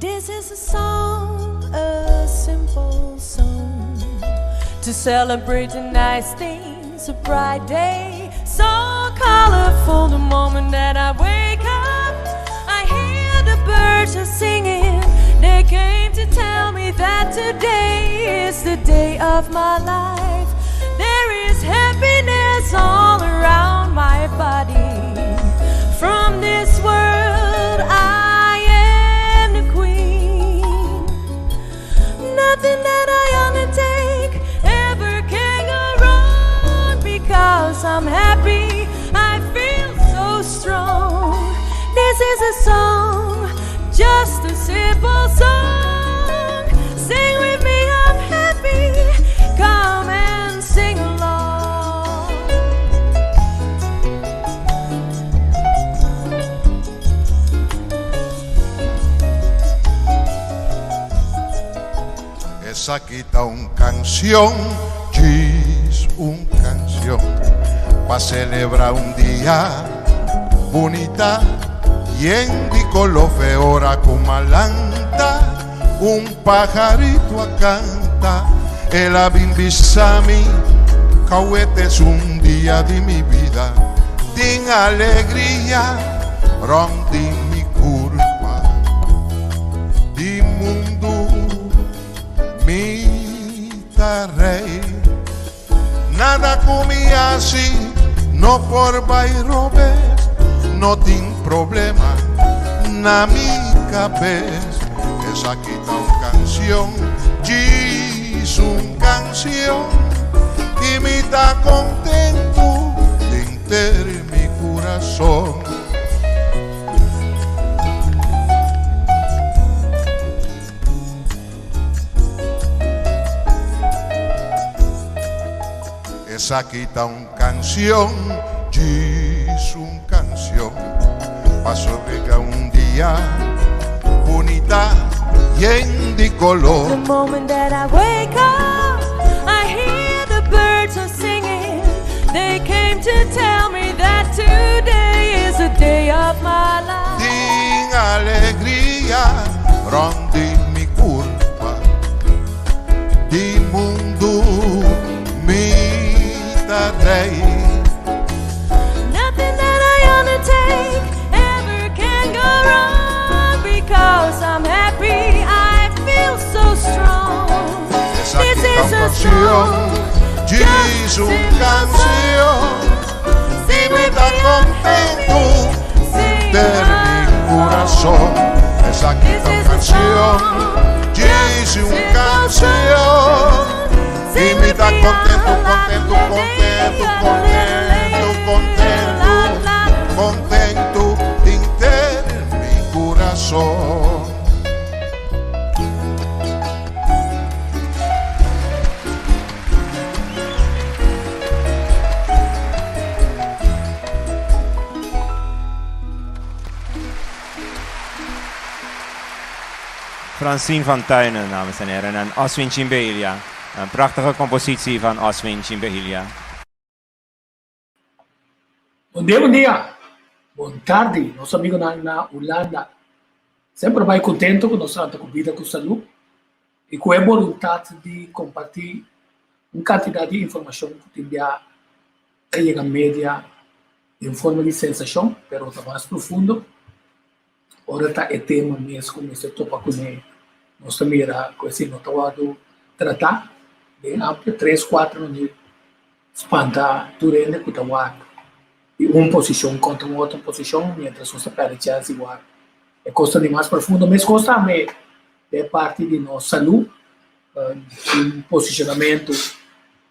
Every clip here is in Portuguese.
This is a song, a simple song, to celebrate the nice things, a bright day, so colorful. The moment that I wake up, I hear the birds are singing. They came to tell me that today is the day of my life. There is happiness all around my body. From this world I am the queen. Nothing that I undertake ever can go wrong, because I'm happy, I feel so strong. This is a song, just a simple song. Sing with me, I'm happy, come and sing along. Esa quita un canción, diz un canción, pa' celebrar un día bonita. Yendi lo feora con malanta, un pajarito a canta. El abimbisami, cauete es un día de mi vida, din alegría, rondi mi curva, di mundo mi rey. Nada comía así, no por bairrobes, no tin problema na mi cabeza. Esa quita una canción, diz una canción, y me está contento de enterar mi corazón. Esa quita una canción, diz una canción, pasó llega un día bonita y en de color. The moment that I wake up, I hear the birds are singing. They came to tell me that today is the day of my life. Din alegría, rondi mi curva, di mundo mi rey. Nothing that I undertake ever can go wrong, because I'm happy, I feel so strong. This is a song, diz una canción, y me da contento de mi corazón. Esa quita canción, diz una canción, y me da contento, contento, contento, contento, contento, contento de enterar mi corazón. Francine van Tuinen, dames en heren, en Oswin Chimbeilja. Een prachtige compositie van Oswin Chimbeilja. Bom dia. Boa tarde, nosso amigo na Holanda. Sempre vai contente com nossa vida com saúde e com a vontade de compartilhar uma quantidade de informação que tem a chega média em forma de sensação, pero está mais profundo. Ora está o tema mesmo como se topa com nossa mira, com esse notado tratar de amplo 3-4 minutos espanta durante o trabalho e uma posição contra uma outra posição, mientras você perde a igual. É coisa de mais profundo, mas coisa também é parte de nossa saúde, de posicionamento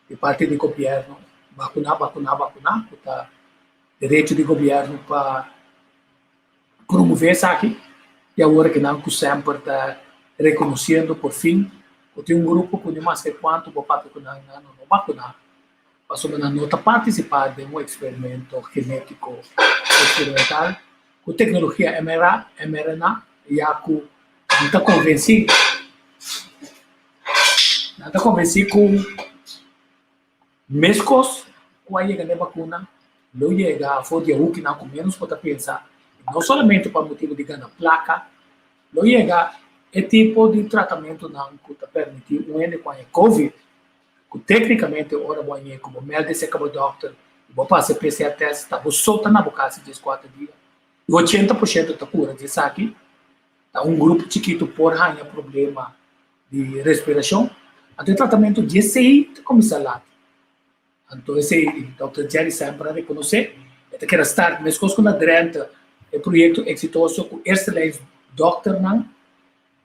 de parte do governo, vacunar, tá direito do governo para promover isso aqui, e agora que não sempre está reconhecendo por fim. Tem um grupo que não mais que quanto o papai que não vacinar, passou a não participar de um experimento genético experimental com tecnologia mRNA, e que não está convencido com mescos com a chegada da vacuna, não chega a foder o que não menos pode pensar, não somente para motivo de ganhar placa, não chega é tipo de tratamento não que permite o ende com a COVID, que tecnicamente ora bom é como melde se acabou doctor, vou passar PCR test, tá vou soltar na boca de 4 dias. E 80% da cura de aqui, tá um grupo chiquito por ranha problema de respiração, até tratamento de SI começa lá. Então esse Dr. Jerry sempre reconhecer, é que era start, mas coisa com a drenta, é projeto exitoso com excelente doctor não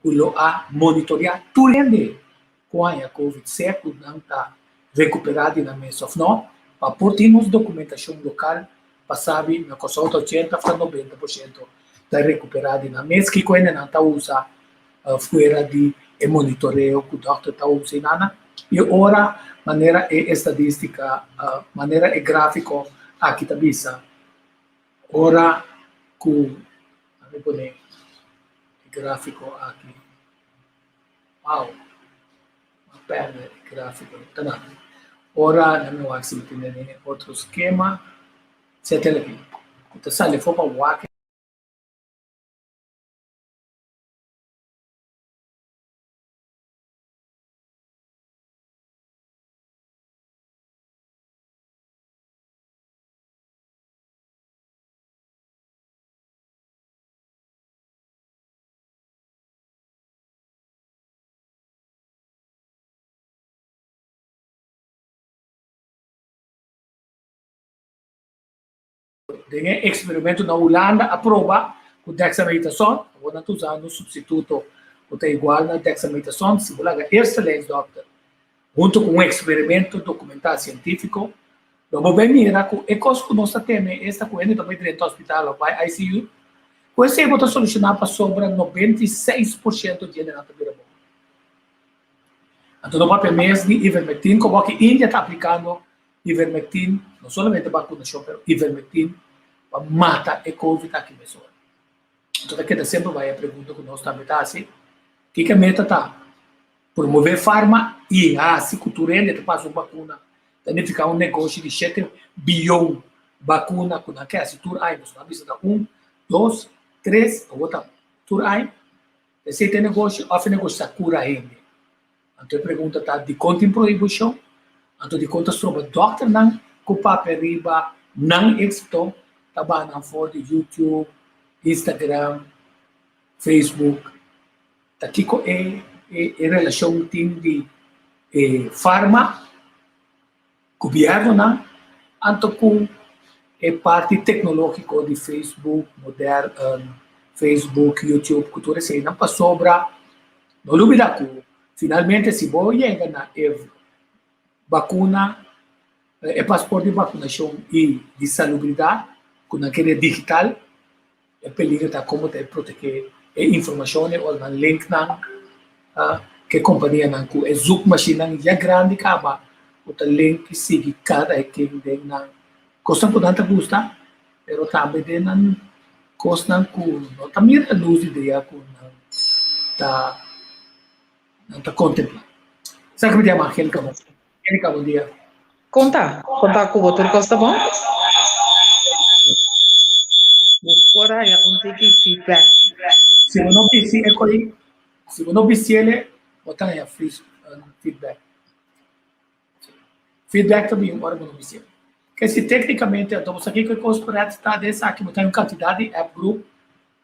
lo a monitorear tudo com a COVID seco não está recuperado na mesa of não para portarmos documentação local para saber na coisa 80 a 90% está recuperado na mesa que quando não está usa fora de monitoreio que o doctor está usando e ora maneira é estadística maneira é gráfico aqui está visa ora com gráfico aqui. Wow, uma perna de gráfico. Tá. Ora, na minha axi tem outro esquema. Se até aqui. Então, se ele for para o WAC, tem experimento na Holanda, aprova com dexamethasone, agora estou usando um substituto que é igual na dexamethasone, se você excelente doctor, junto com um experimento documentado científico, vamos ver mira com é coisa que nós temos, esta coisa também dentro do hospital, vai ICU, com esse eu vou solucionar para sobra 96% de gente na tabela boa. Então, no papel mês de ivermectin, como que a Índia está aplicando ivermectin, não somente vacunação, mas ivermectin, para matar a COVID aqui mesmo. Então, aqui sempre vai a pergunta que nós também está assim, o que a meta está? Promover farma e se cultura ainda passa uma vacuna, tem que ficar um negócio de 7 bilhão vacuna, com aquela cultura aí, nós estamos vendo 1, 2, 3, outra cultura aí, esse tem negócio, off negócio da cura ainda. Então, a pergunta está de conta em proibição, então de conta sobre o doctor não, com o papel riba, não êxito, estava na foto de YouTube, Instagram, Facebook, aqui é relação de farma, governo não, então com a parte tecnológica de Facebook, moderno, Facebook, YouTube, cultura assim, não para sobra, não duvida que finalmente se você chega na vacuna, passaporte de vacunação e de salubridade, com aquele digital, é peligro tá como te proteger a informação ou na link não, que a companhia não com é zoom machine não já grande acaba, o link sigue cada que tem não, coisa que não gusta, pero também tem não coisa não com, não tá mira luz ideia com não tá contemplando. Sabe que me chama Angélica? Angélica, bom dia. Conta com o doutor Costa bom? Por aí, take feedback. Se você não precisa, se você não precisa, botar aí free feedback. Feedback também é um órgão oficial. Que se tecnicamente, então você aqui que o corporate está dessa aqui, botar uma quantidade de app group,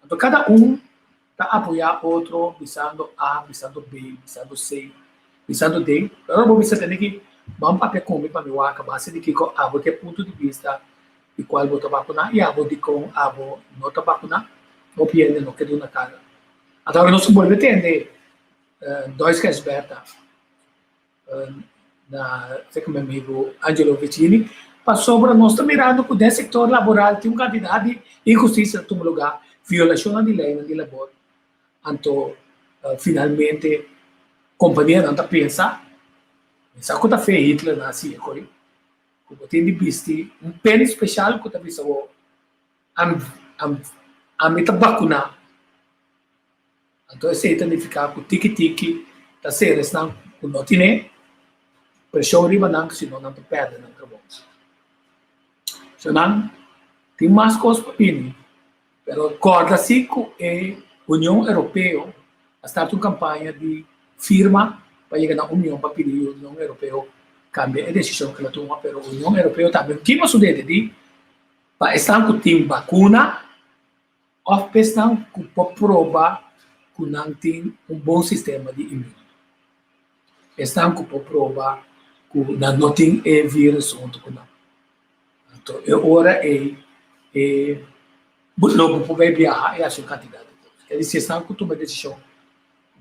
então cada um está apoiar outro, visando A, visando B, visando C, visando D. Agora vou ver que vamos para comigo para me acabar se de que a que ponto de vista de qual vou vacunar e a de com a não vacunar, ou piede não que na cara. Agora nós vamos entender dois que experta na sei meu amigo Angelo Vicini passou para nós também mirando que o setor laboral tem uma quantidade de injustiça no lugar, violação de lei no labor. Então, finalmente, a companhia não está pensando, sabe o que está feito Hitler na Síria, como tem de visto, pena especial que está visto, a meta vacunar. Então, esse significa que o tiki-tiki está sendo, que não tem pressão riba não, senão não está perde no trabalho. Senão, tem mais coisas para vir, mas acorda-se que a União Europeia start uma campanha de firma para chegar na União, para pedir a União Europeia cambie a decisão que ela toma, mas a União Europeia também tem isso de para estar com tem vacuna, ou estão com provar que não tem bom sistema de imunidade. Estão com provar que não tem vírus onde não. Então, agora logo para viajar é a sua quantidade. Quer dizer, estão com tomar decisão,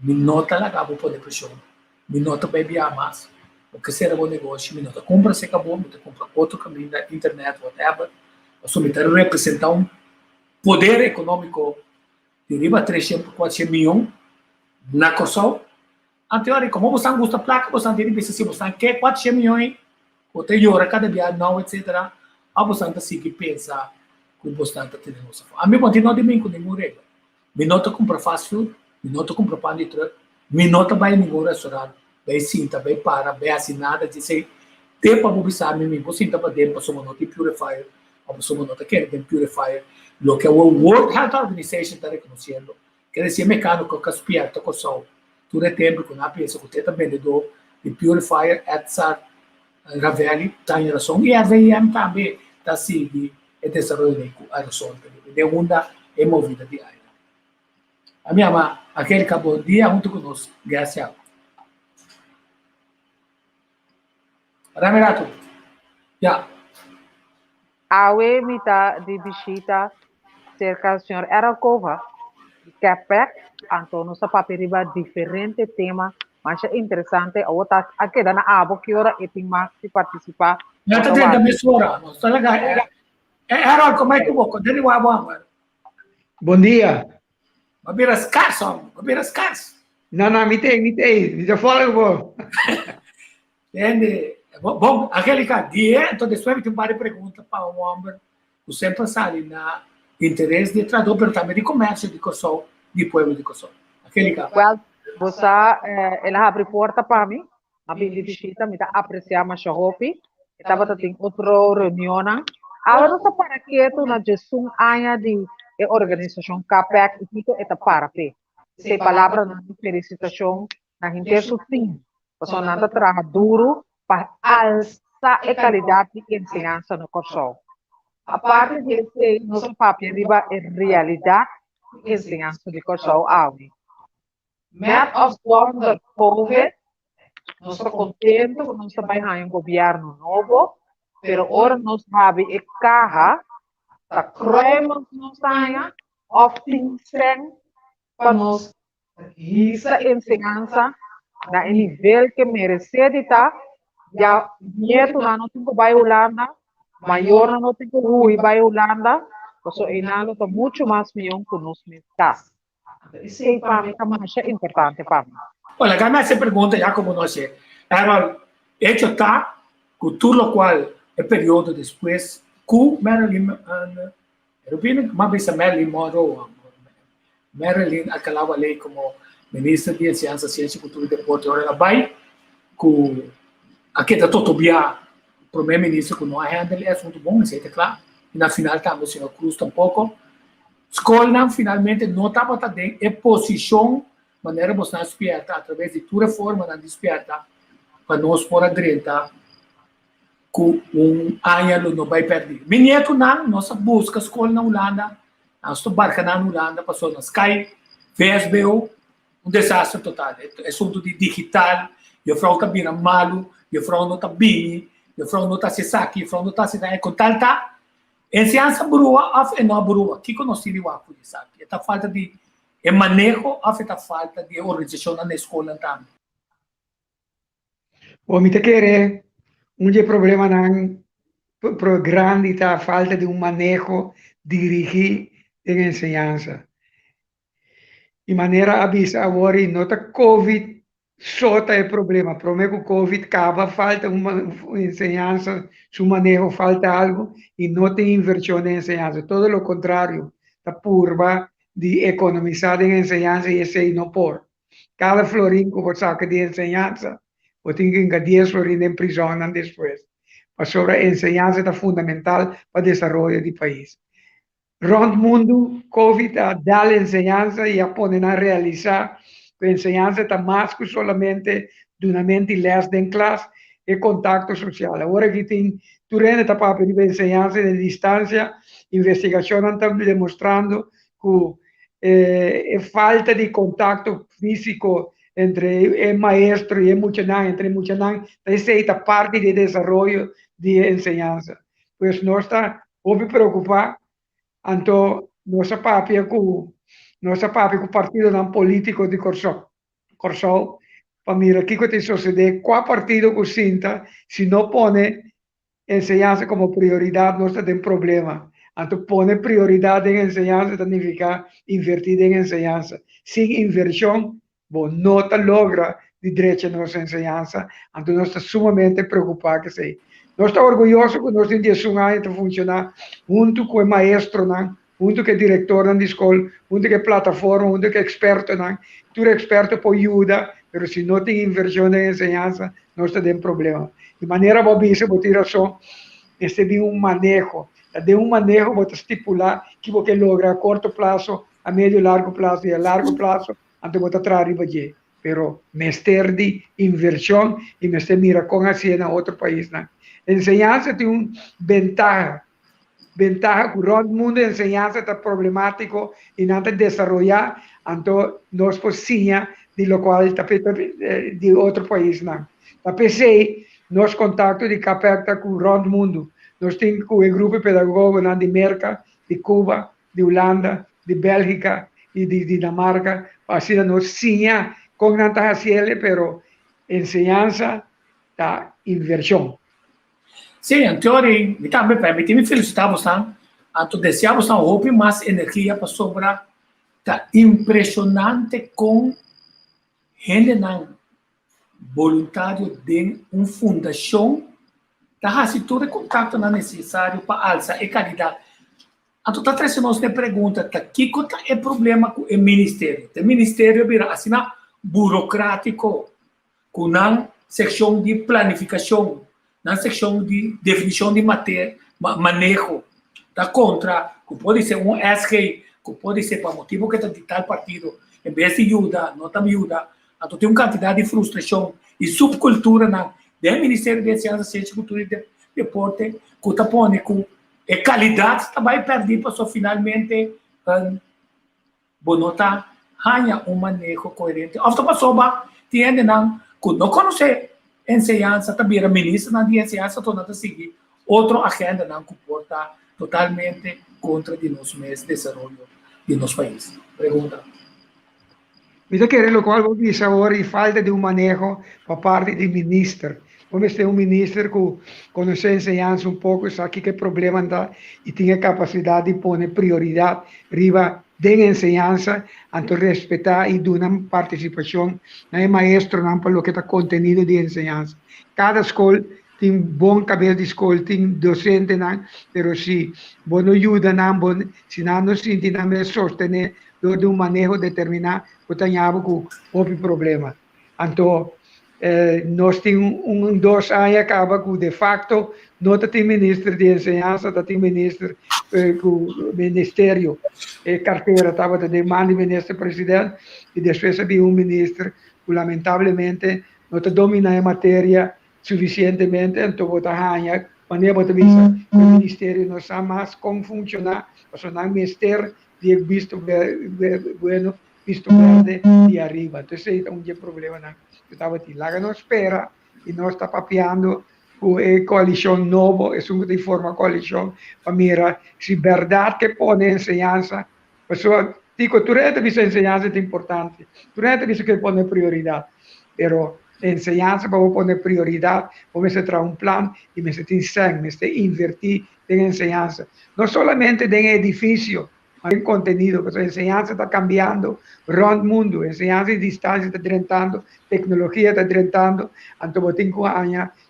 me nota lá acabou poder pressão, me nota para viajar mais. O que será bom negócio, me nota compra se acabou, me compra outro caminho da internet, whatever. Nós me representar poder econômico de riba 300, 400 milhões na Kosovo. Anterior, como você não gosta de placa, você não tem se você não quer 400 milhões, você llora cada dia, não, etc. Você não tem que pensar que você não tem nossa forma. A mim, não tem com nenhuma regra. Me nota compra fast food, me nota compra pão de truck, me nota vai em nenhum restaurante, vai cinta, vai para, vai assinada, dizer, tem para publicar, você cinta para dentro, para sua nota purifier, a pessoa não quer tem purifier, lo que o World Health Organization está reconhecendo, quer dizer, mecânico que aspirta com sol, tudo é tempo que na pensa que você também vendedor de purifier, essa Ravelli, está em razão, e a VM também está seguindo o desenvolvimento de aerosol, de onda é movida de ar. A minha mãe, aquele que bom dia junto conosco, graças a Ramirato, já. Awe mita di bisita cerca do senhor Eralcova, que é Antonio sa paperiba diferente tema, mas é interessante, a outra aqui na abo que hora e tem mais de participar. Já está tendo a mesura, não está legal. Errol, como é que vou? Quando ele vai agora? Bom dia. Vai virar escasso, vai virar escasso. Não, me já fala eu vou. Entende? Bom, aquele dia, então depois tem várias perguntas para o homem, o sempre sai na interesse de tradutor, mas também de comércio de Kosovo, de povo de Kosovo. Aquele cara. Well, você, ela abre porta para mim, a minha visita, me dá apreciar mais a roupa, estava tendo outra reunião, agora está para quieto na gestão área de organização CAPEC, e tudo está para pé. Se palavra na felicitação, na gente sim, você não está trabalhando duro, para alçar a qualidade de ensinança no Kosovo. A parte de nosso papel riba é realidade de ensinança de Kosovo. Met als door de COVID, nós estamos contentes que nós trabalhamos em governo novo, pero agora nós temos a carga da crema que nós temos, of pensando para nós essa ensinança na nível que merece de estar. Já nieto na não tem que vai Holanda, maior na não tem que vai Holanda, porque o inalo está muito mais milhão que nós mesmos. Isso é para mim é importante para mim. Olha, a minha pergunta já como nós é, hecho está que tudo o qual é período depois, que Marilyn, eu vi uma vez a Marilyn Monroe, Marilyn acabava ali como ministra de Ciência, Ciência, Cultura e Deporte, ela vai com aqui está todo bia o primeiro-ministro que não handle é assunto bom, isso é claro. E na final também o senhor Cruz tampouco. Escola finalmente não estava tendo a posição, maneira você não despierta, através de tua reforma não despierta, para nós por adiantar que ano não vai perder. Minheto não, nossa busca escola na Holanda, nossa barca na Holanda, passou na Sky, VSBO, desastre total. É assunto de digital, eu falo que vira malo, eu falo não está bem, eu falo não está se saque, eu falo não está se dá, com tal tá, ensinança brua, af não brua, que nós temos lá por isso, esta falta de manejo, esta falta de organização na escola também. O me te querer, problema não, grande tá falta de manejo dirigir em ensinança. De maneira avisa agora nota COVID só é problema. Problema com COVID acaba, falta uma ensinança, seu manejo falta algo e não tem inversão em ensinança. Todo o contrário, a curva de economizar em ensinança e esse não por. Cada florim que você saca de ensinança, você tem que 10 florim em prisão depois. Mas sobre a ensinança é fundamental para o desenvolvimento do país. Rond mundo, COVID dá ensinança e a poder realizar La enseñanza está más que solamente duramente les en clase y contacto social. Ahora que tu está para pedir enseñanza de distancia, investigación están demostrando que falta de contacto físico entre el maestro y el muchacho, entre el muchacho, esta parte de desarrollo de enseñanza. Pues no está muy preocupado, entonces no se papia con o partido não político de Corsol, para mirar o que tem suceder, qual partido que sinta, se não põe enseñanza como prioridade, não está tem problema. Então, põe prioridade em enseñanza, significa invertir em enseñanza. Sem inversão, não logra de direito nossa enseñanza, então nós estamos sumamente preocupados com isso. Nós estamos orgulhosos que nós temos 10 anos de funcionar junto com o maestro, junto com o diretor da escola, junto com a plataforma, junto com o experto. Tu experto pode ajudar, mas se não tem inversão na enseñanza, nós temos problema. De maneira bobíssima, vou ter razão, este de manejo. De manejo, vou estipular que você logra a curto prazo, a médio e largo prazo e a largo prazo, então vou trazer para pero mester de inversão e mester mira com a cena outro país. Enseñanza tem ventaja que o mundo de enseñanza está problemático e não está desarrollado, então nós podemos de lo qual está de outro país. A PC, nós contato de capeta com o mundo. Nós temos o grupo pedagogo de América, de Cuba, de Holanda, de Bélgica e de Dinamarca, assim nós sinha com tanta haciele, pero enseñanza da inversão. Sim, em teoria, me permite felicitar você, então desejamos mais energia para sobrar. Está impressionante com gente voluntário de uma fundação, tá se todo contato necessário para alçar a qualidade. Então está trazendo uma pergunta, que é o problema com o ministério? O ministério vira assim burocrático, com a seção de planificação, na seção de definição de matéria, manejo, da contra, que pode ser SG, que pode ser para motivo que está de tal partido, em vez de ajuda, não está ajuda. Então tem uma quantidade de frustração e subcultura do Ministério de Ciência, Ciência, Cultura e Deporte, que está pondo com a qualidade vai perder para só finalmente bonota ganha manejo coerente. Hasta passou tem que não conhece enseñanza, também a ministra de enseñanza torna a seguir outra agenda que porta totalmente contra de nosso desenvolvimento de nosso país. Pergunta. Mira que lo qual vou dizer agora e falta de manejo por parte do ministro. Vamos ter ministro que conhece a enseñanza pouco, sabe que problema está e tem a capacidade de pôr prioridade riba de enseñanza, então respeitar e dar uma participação no maestro para o que está contenido de enseñanza. Cada escola tem bom cabelo de escola, tem docente, mas se você não ajuda, se não sente, não sostener de um manejo determinado, você tem algo com problema. Então, nós temos 2 anos acaba com de facto não tem ministro de enseñanza, tem ministro com ministério carteira estava de demanda ministro presidente e depois havia ministro que lamentavelmente não domina a matéria suficientemente, então você ganha maneira você visa o ministério não sabe mais como funcionar, mas não ministério de visto bueno, visto verde de arriba. Então esse é problema estava aqui. Lá não espera e nós está papeando com a coalição nova, é uma de forma coalição, para mirar se verdade que põe enseñanza, pessoa, digo, tu visa enseñanza é importante, tu visa que põe prioridade, pero enseñanza para poner prioridade, vamos a trazer plano e me se tem sangue, me se invertir em enseñanza, não somente em edifício, mas em conteúdo, porque a enseñanza está cambiando round mundo, a enseñanza em distância está trentando, tecnologia está trentando, então vou ter que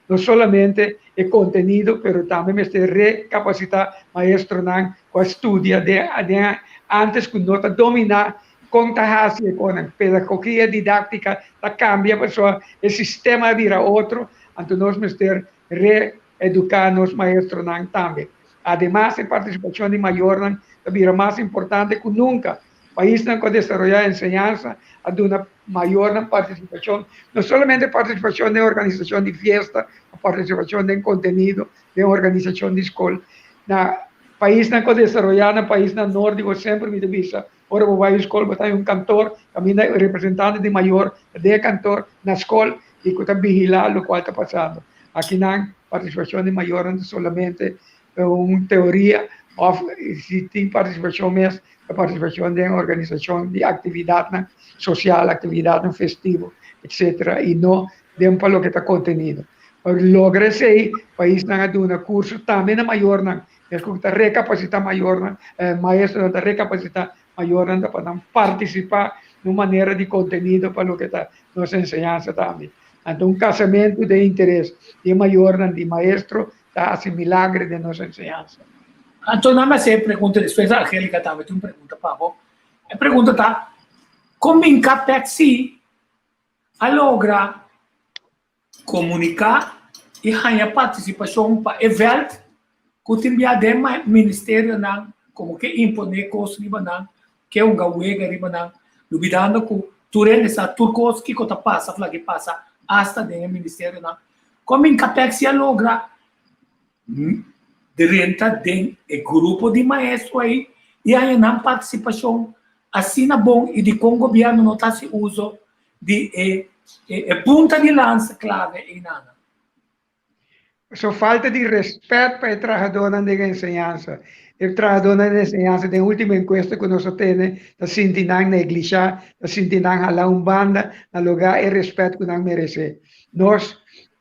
não somente o conteúdo, mas também me se recapacitar maestro com a estudia antes que não dominar contagiar com a pedagogia didática, cambia, pessoa, o sistema vira outro, então nós temos que reeducar os maestros também. Además, a participação de maior vira mais importante que nunca. O país não pode desenvolver a enseñanza, a uma mayor participación, no solamente participación de organización de fiesta, participación de contenido, de organización de escuela. Na país na desarrollado, na país na nórdico, sempre me divisa. Ora, eu vou à escola, vou ter um cantor, também representante de maior, de cantor na escola, e que está vigilar o qual está passando. Aqui não, participação de maior não solamente uma teoria, ou se tem participação mesmo, a participação de organização de atividade social, atividade festiva, etc. E não de um palo que está contenido. Logra ser, país não é um curso, também na maior não, é que está recapacitar maior, maestro está recapacitar maior para participar de uma maneira de conteúdo para o que está nossa ensinança também. Então, um casamento de interesse de maior de maestro está assim milagre de nossa ensinança. Então, não me pergunta depois, a Angélica também tem uma pergunta para você. A pergunta está, como em Capexi a logra comunicar e ganhar participação para evento que tem o ministério como que impõe coisas que é gawega duvidando que durante essa turcos que passa hasta do ministério como em Capex a logra de renta de grupo de maestro aí e aí na participação assim na bom e de com o governo não está se uso de punta de lança clave em nada. Só falta de respeito para o trabalhador de ensinança. O trabalhador de ensinança, na última encuesta que nós temos, está sentindo negligenciar, está sentindo a banda, no lugar e respeito que não merece. Nós,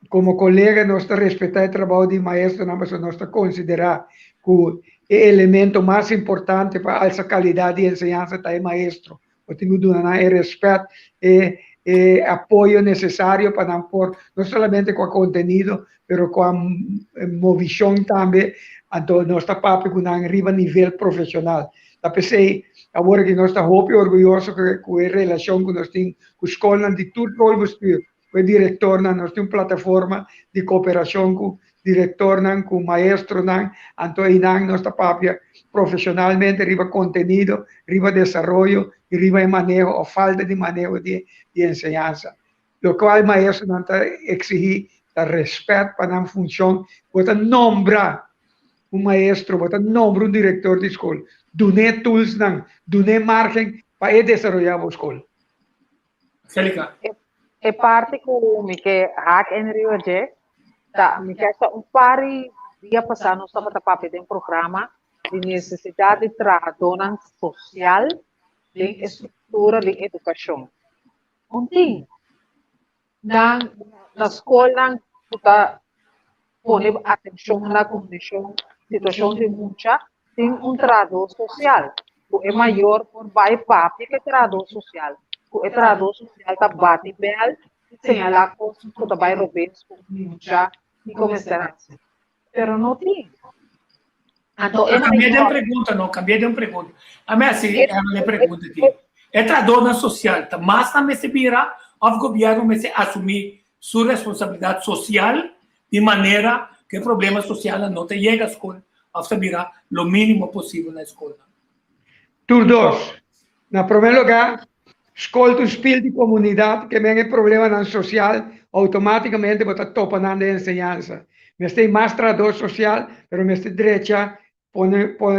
como colega, nós respeitar o trabalho de maestro, mas nós considerar que o elemento mais importante para essa qualidade de ensinança é o maestro. Eu tenho que dar respeito e apoio necessário para não pôr, não somente com o conteúdo, mas com a movição também, então nós estamos com um arriba nível profissional. Da pensei, agora que nós estamos orgulhosos com a relação que nós temos com a escola de todo o bestuur, com o diretor, nós temos uma plataforma de cooperação com o diretor, com o maestro, então nós estamos profissionalmente, arriba contenido, arriba desenvolvimento, arriba manejo, ou falta de manejo de ensinança. O qual o maestro não está exigir respeito para a função, você nombra um maestro, você nombra um diretor de escola, dune tools, dune margem para desenvolver a escola. Angélica. É parte que hack en Rio de tá, me quer pari dia passado nós estava tapando um programa de necessidade de trabalhador social de estrutura de educação. Ontem na escola está pondo atenção na condição situação de muita tem trabalhador social que é maior por vai papi que trabalhador social. O trabalhador social está bate bem sem a coisa que está vai romper com muita e começar assim. Pero não tem. Então, cambiei de pergunta, não, cambiei de pergunta. A minha assim, é a minha pergunta aqui. É trabalhador social, tá? Mas também se vira, o governo vai assumir sua responsabilidade social de maneira que o problema social não te chega à escola, a se virar o mínimo possível na escola. Tur dos. Na primeiro lugar, escolta o espírito de comunidade, que vem problema social, automaticamente você topa na ensinança. Mas tem mais trabalhador social, mas tem direita, põe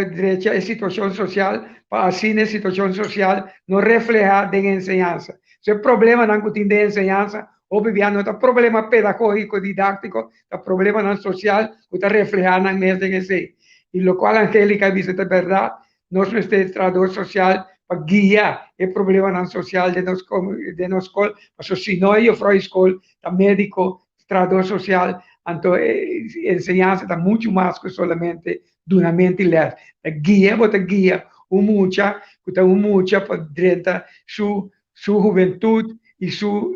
direita a situação social, para assim a situação social não reflejar de ensinança. Se o problema não tem de ensinança, obviamente não tem problema pedagógico, didático, tem problema não social, que está reflejando na mesa de esse. E o qual a Angélica diz é verdade, nós temos trabalhador social para guiar o problema não social de nossa escola, mas se não eu for a escola, tá médico, trabalhador social, então ensinança está muito mais que somente duramente ler. Guia, você guia mucha, que tem mucha para dentro sua juventude e su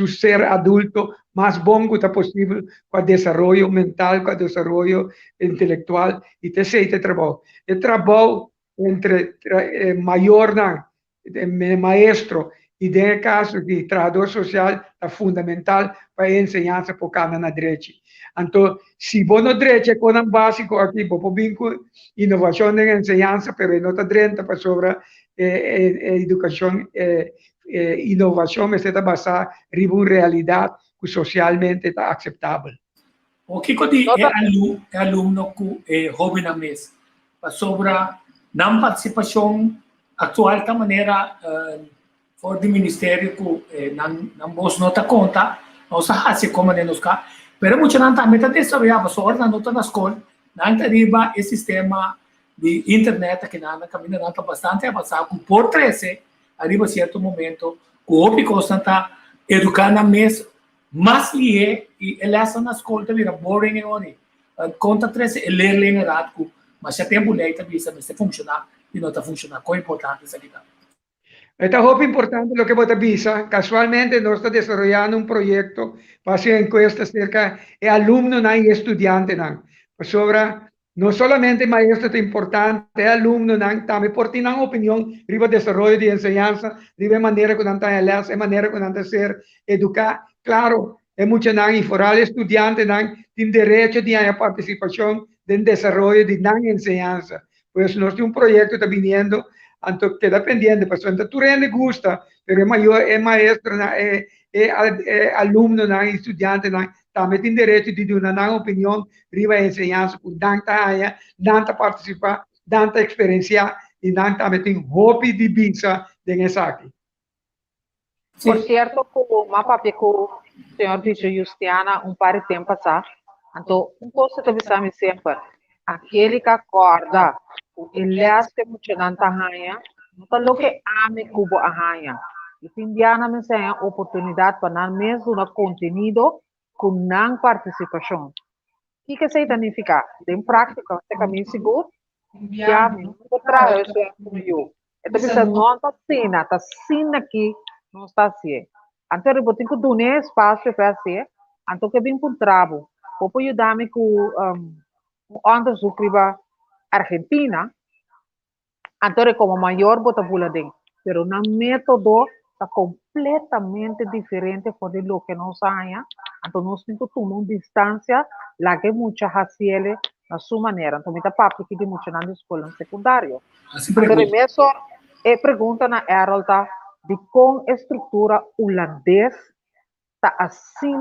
ser adulto mais bom que possível com o desenvolvimento mental, com o desenvolvimento intelectual e esse trabalho. O trabalho entre maestro E tem caso que o trabalhador social é fundamental para a ensinança por cada na direita. Então, se você não direita com um básico aqui, você vir com inovação na ensinança, mas não está direita para sobre educação, inovação, mas está basada em uma realidade que socialmente está aceitável. O que é aluno que hobby na mesa sobre não participação atual da maneira for do ministério que não vos nota conta não se faz como nos cá pero muito não também está desarrollado sobre na nota da escola não arriba o sistema de internet que não caminha não está bastante avançado com por 13 arriba certo momento que o hobby constante educar na mesa mas e elas na escola vira boring agora conta 13 ler errado mas já tempo leite bisa mas funcionar e não está funcionando qual é importante isso aqui. Esta es importante lo que vos avisa. Casualmente, nos está desarrollando un proyecto para hacer encuestas acerca de alumnos y estudiantes. Sobre no solamente maestros es importante, alumnos también por tener una opinión sobre el desarrollo de enseñanza, de manera que no están de manera que no están ser educar. Claro, es mucho y foral estudiantes tienen derecho a la participación del desarrollo de la enseñanza. Pues nuestro un proyecto está viniendo. Anto queda pendiente, pues entonces tú le gusta, pero es maestro, alumno, estudiante, también tiene derecho de dar una opinión, riba enseñanza, con tanta área, tanta participar, tanta experiencia, y también tiene hobby de visa de esa aquí. Por cierto, como papi que o senhor disse Justiana par de tempo passar, então cosa que avisamos sempre, aquele que acorda ele acha muito nanta hanha, então lo que ame cubo a hanha. E indiana me tem a oportunidade para não mesmo no conteúdo com não participação. O que isso significa? Em prática, você caminha seguro, já me encontrar isso é comigo. Então você não está sendo aqui, não está assim. Então eu tenho que dar espaço para ser, então que vem para o trabalho, vou ajudar-me com onderzoek riba Argentina, então como maior botafula dentro, pero na método está completamente diferente de lo que nós haya, então nós temos que tomar uma distância, lá que muita raciele na sua maneira, então muita papo que de muita na escola secundária. Primeiro, pergunta na Erolta de como estrutura holandês está assim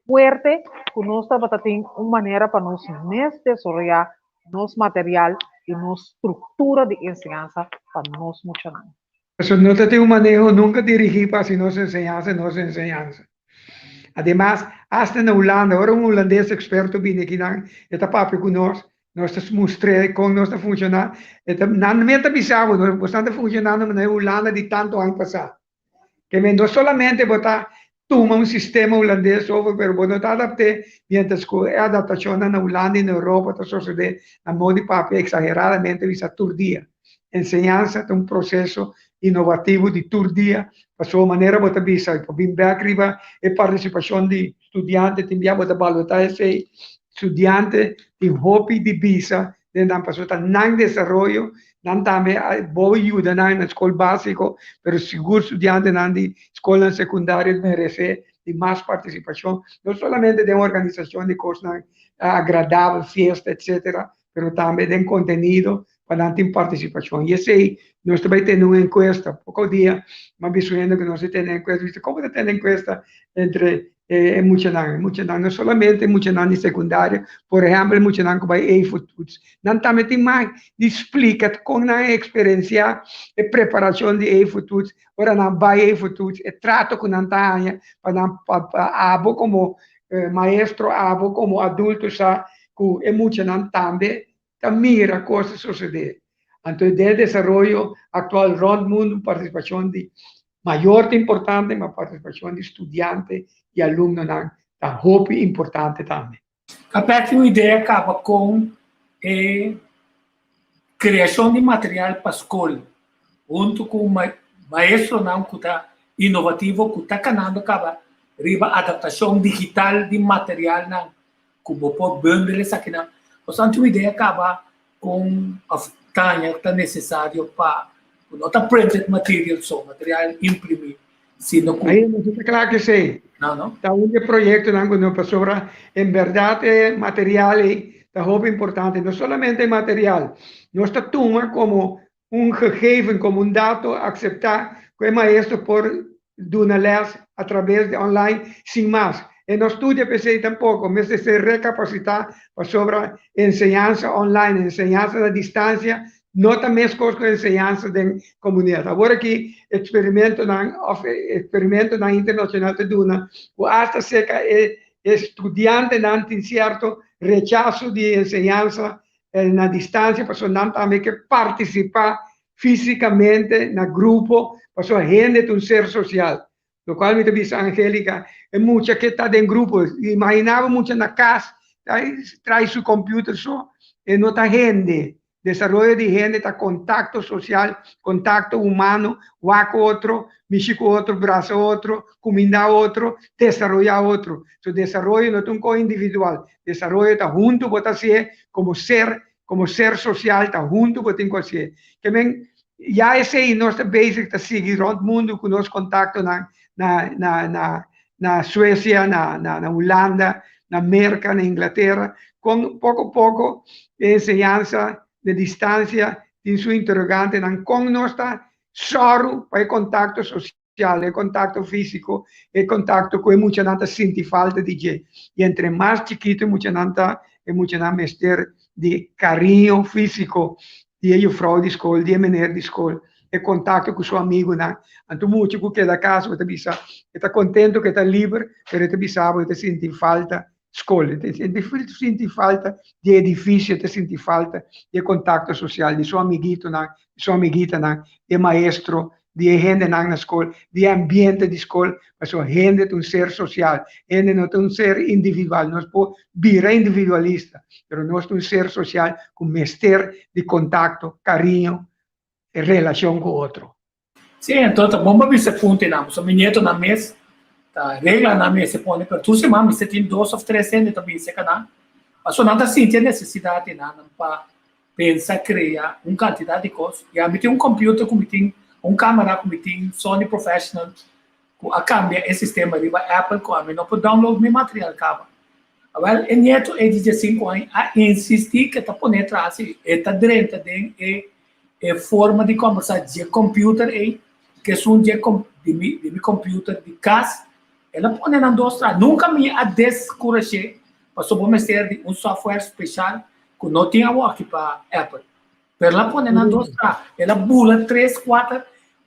fuerte que nós temos uma maneira para nós desenvolver nosso material e nossa estrutura de ensinança para nós muito anos. Eso no te tengo un manejo nunca dirigir para si no se enseñanza. Además, hasta en Holanda, ahora un holandés experto viene aquí, está papi con nos mostré cómo no está funcionando. No me está avisado, no está funcionando en Holanda de tanto año pasado. Que no solamente botar toma un sistema holandés over, pero bueno, está adapté, mientras que la adaptación en Holanda y en Europa está sucediendo a modo de papi exageradamente visa todo día. Enseñanza es un proceso innovativo de todo día, para su manera de visa, para bien arriba, la participación de estudiantes, también para valorar ese estudiante de hobby de visa, de pasó tan desarrollo, también voy a ayudar en la escuela básica, pero seguro estudiantes en la escuela secundaria merece de más participación, no solamente de una organización de cosas agradables, fiesta, etcétera, pero también de contenido para ter participação. E esse nós também temos uma encuesta, pouco dia, mas visualizando que nós temos encuesta, como está tendo encuesta entre Muchanang, não somente Muchanang de secundária, por exemplo, Muchanang que vai EIFOTUTS. Nós também temos mais, explica com a experiência e preparação de EIFOTUTS, para não vai EIFOTUTS, e trato com a Tânia, para abo como maestro, abo como adulto, que é Muchanang também, mira cosas suceder. Entonces, de desarrollo actual, el mundo, participación de mayor importante, más participación de estudiantes y alumnos, tan hobby importante también. A próxima ideia acaba com criação de material para a escola, junto com o maestro que está inovativo, que está canando acaba riba adaptação digital de material que pode bundles aqui Portanto, a ideia acaba com a Tânia que está necessário para Nota printed material so, material imprimir. Sino com... Aí, não fica claro que sei. Não. Tá um projeto que não passou em verdade material está muito importante, não somente material. Nós está toma como gegeven, como dado aceitar que o maestro por dar les através de online sem mais. E não estudia PC tampoco, mas se recapacitar sobre enseñanza online, enseñanza à distância, não também as coisas com enseñanza da comunidade. Agora que experimento na internacional de Duna, o hasta seca estudante não tem certo rechazo de enseñanza na distância, para não também que participar fisicamente no grupo, para a gente um ser social. Lo qual me dice Angélica, é muita que está em grupo, imaginava muito na casa, traz seu computer só, e não está gente. Desarrollo de gente está contacto social, contacto humano, guaco outro, mexico outro, braço outro, comida outro, desarrollar outro. So, desarrollo não é um coisa individual, desarrollo está junto, bota ser como ser social, está junto, bota em ser. Que bem, já esse aí nós está basic, está seguir rond mundo com nosso contacto na Suécia, na Holanda, na América, na Inglaterra, com pouco a pouco enseñanza de distância de seu interrogante, com nós está só para contato social, contato físico, contato com muita gente sente falta de gente. E entre mais chiquito, muita gente mestre de carinho físico, de vrouw de escola, de meneer de escola, e contato com seu amigo, né? Então, muito que é da casa, você está contente, que está livre, mas você sabe, você sente falta escola, você sente falta de edifício, você sente falta de contato social, de seu amiguito, né? De sua amiguita, né? De maestro, de gente na escola, de ambiente de escola, mas a gente é um ser social, gente não é um ser individual, nós podemos virar individualista, mas nós é um ser social com mestre de contato, carinho e relação com o outro. Sim, então, vamos ver se funcionamos. O menino na mesa, a regra na mesa, se põe, para tu se mama, você tem 2 ou 3 anos também, você canal. Mas não está sentindo necessidade para pensar, criar uma quantidade de coisas. E a mim tem um computer, como tem um câmera, como tem Sony Professional, a cambia esse sistema de Apple, com a mim não pode download meu material, acaba. Agora, o neto é de 15 anos, a insistir que está pondo atrás, está dentro de forma de conversar de computer, que são de computer de casa, ela põe na indústria. Nunca me a descouragei para submeter de um software especial que não tinha work para Apple. Mas ela põe na indústria, ela bula 3, 4,